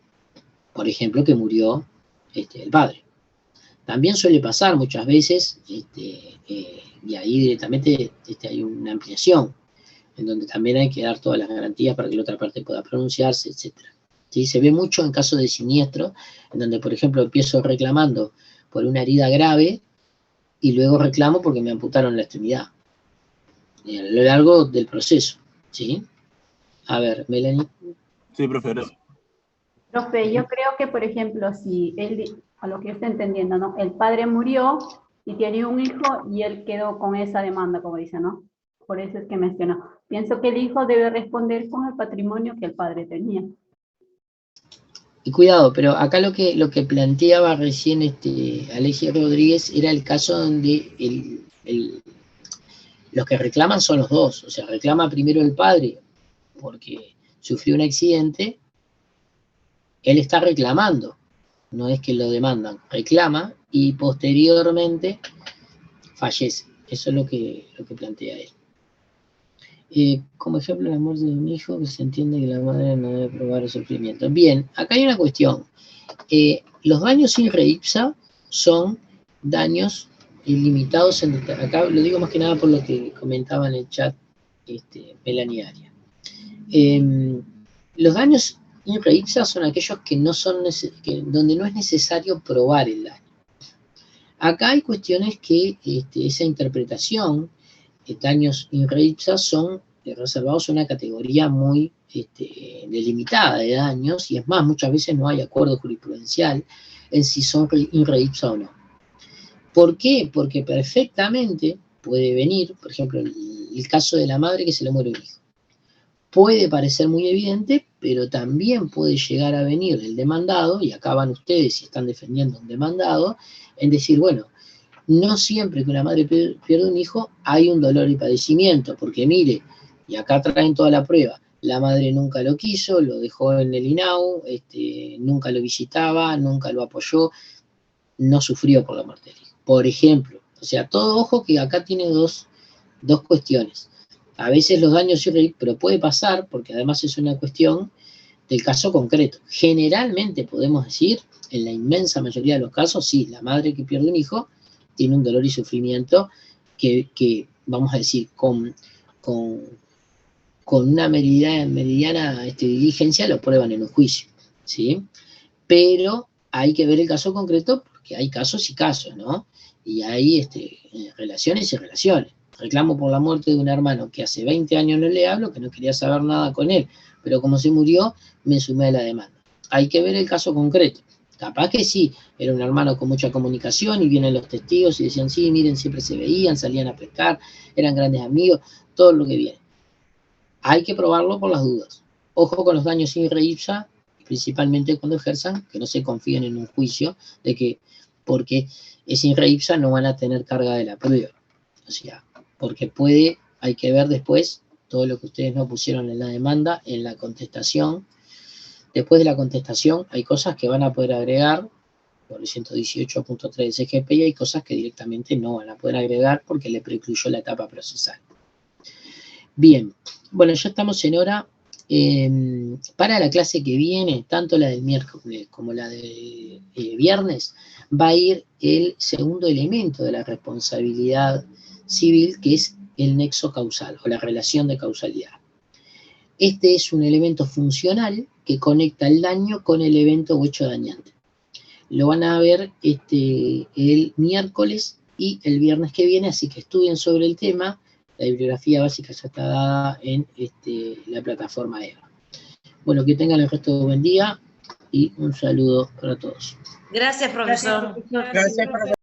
S3: Por ejemplo, que murió el padre. También suele pasar muchas veces, y ahí directamente hay una ampliación, en donde también hay que dar todas las garantías para que la otra parte pueda pronunciarse, etc. ¿Sí? Se ve mucho en casos de siniestro, en donde, por ejemplo, empiezo reclamando por una herida grave, y luego reclamo porque me amputaron la extremidad, a lo largo del proceso, ¿sí? A ver, Melanie.
S9: Sí, profe, gracias.
S6: Profe, yo creo que, por ejemplo, si él a lo que yo estoy entendiendo, ¿no? El padre murió y tiene un hijo y él quedó con esa demanda, como dice, ¿no? Por eso es que mencionó. Pienso que el hijo debe responder con el patrimonio que el padre tenía.
S3: Y cuidado, pero acá lo que planteaba recién Alexia Rodríguez era el caso donde los que reclaman son los dos. O sea, reclama primero el padre porque sufrió un accidente, él está reclamando, no es que lo demandan, reclama y posteriormente fallece. Eso es lo que plantea él. Como ejemplo, la muerte de un hijo, que se entiende que la madre no debe probar el sufrimiento. Bien, acá hay una cuestión. Los daños in re ipsa son daños ilimitados. Acá lo digo más que nada por lo que comentaba en el chat Melanie Aria. Los daños in re ipsa son aquellos que no son donde no es necesario probar el daño. Acá hay cuestiones que esa interpretación, daños in re ipsa, son reservados a una categoría muy delimitada de daños, y es más, muchas veces no hay acuerdo jurisprudencial en si son in re ipsa o no. ¿Por qué? Porque perfectamente puede venir, por ejemplo, el caso de la madre que se le muere un hijo. Puede parecer muy evidente, pero también puede llegar a venir el demandado, y acá van ustedes si están defendiendo un demandado, en decir, bueno, no siempre que una madre pierde un hijo hay un dolor y padecimiento, porque mire, y acá traen toda la prueba, la madre nunca lo quiso, lo dejó en el INAU, nunca lo visitaba, nunca lo apoyó, no sufrió por la muerte del hijo, por ejemplo. O sea, todo ojo que acá tiene dos cuestiones. A veces los daños pero puede pasar, porque además es una cuestión del caso concreto. Generalmente podemos decir, en la inmensa mayoría de los casos, sí, la madre que pierde un hijo tiene un dolor y sufrimiento que vamos a decir, con una meridiana diligencia lo prueban en un juicio, ¿sí? Pero hay que ver el caso concreto, porque hay casos y casos, ¿no? Y hay relaciones y relaciones. Reclamo por la muerte de un hermano que hace 20 años no le hablo, que no quería saber nada con él, pero como se murió, me sumé a la demanda. Hay que ver el caso concreto. Capaz que sí, era un hermano con mucha comunicación y vienen los testigos y decían, sí, miren, siempre se veían, salían a pescar, eran grandes amigos, todo lo que viene. Hay que probarlo por las dudas. Ojo con los daños in re ipsa, principalmente cuando ejerzan, que no se confíen en un juicio, de que porque es in re ipsa no van a tener carga de la prueba. O sea, porque hay que ver después todo lo que ustedes no pusieron en la demanda, en la contestación. Después de la contestación hay cosas que van a poder agregar por el 118.3 del CGP y hay cosas que directamente no van a poder agregar porque le precluyó la etapa procesal. Bien, bueno, ya estamos en hora. Para la clase que viene, tanto la del miércoles como la del viernes, va a ir el segundo elemento de la responsabilidad civil, que es el nexo causal o la relación de causalidad. Este es un elemento funcional que conecta el daño con el evento o hecho dañante. Lo van a ver el miércoles y el viernes que viene, así que estudien sobre el tema. La bibliografía básica ya está dada en la plataforma EVA. Bueno, que tengan el resto de buen día y un saludo para todos.
S1: Gracias, profesor.
S7: Gracias, profesor.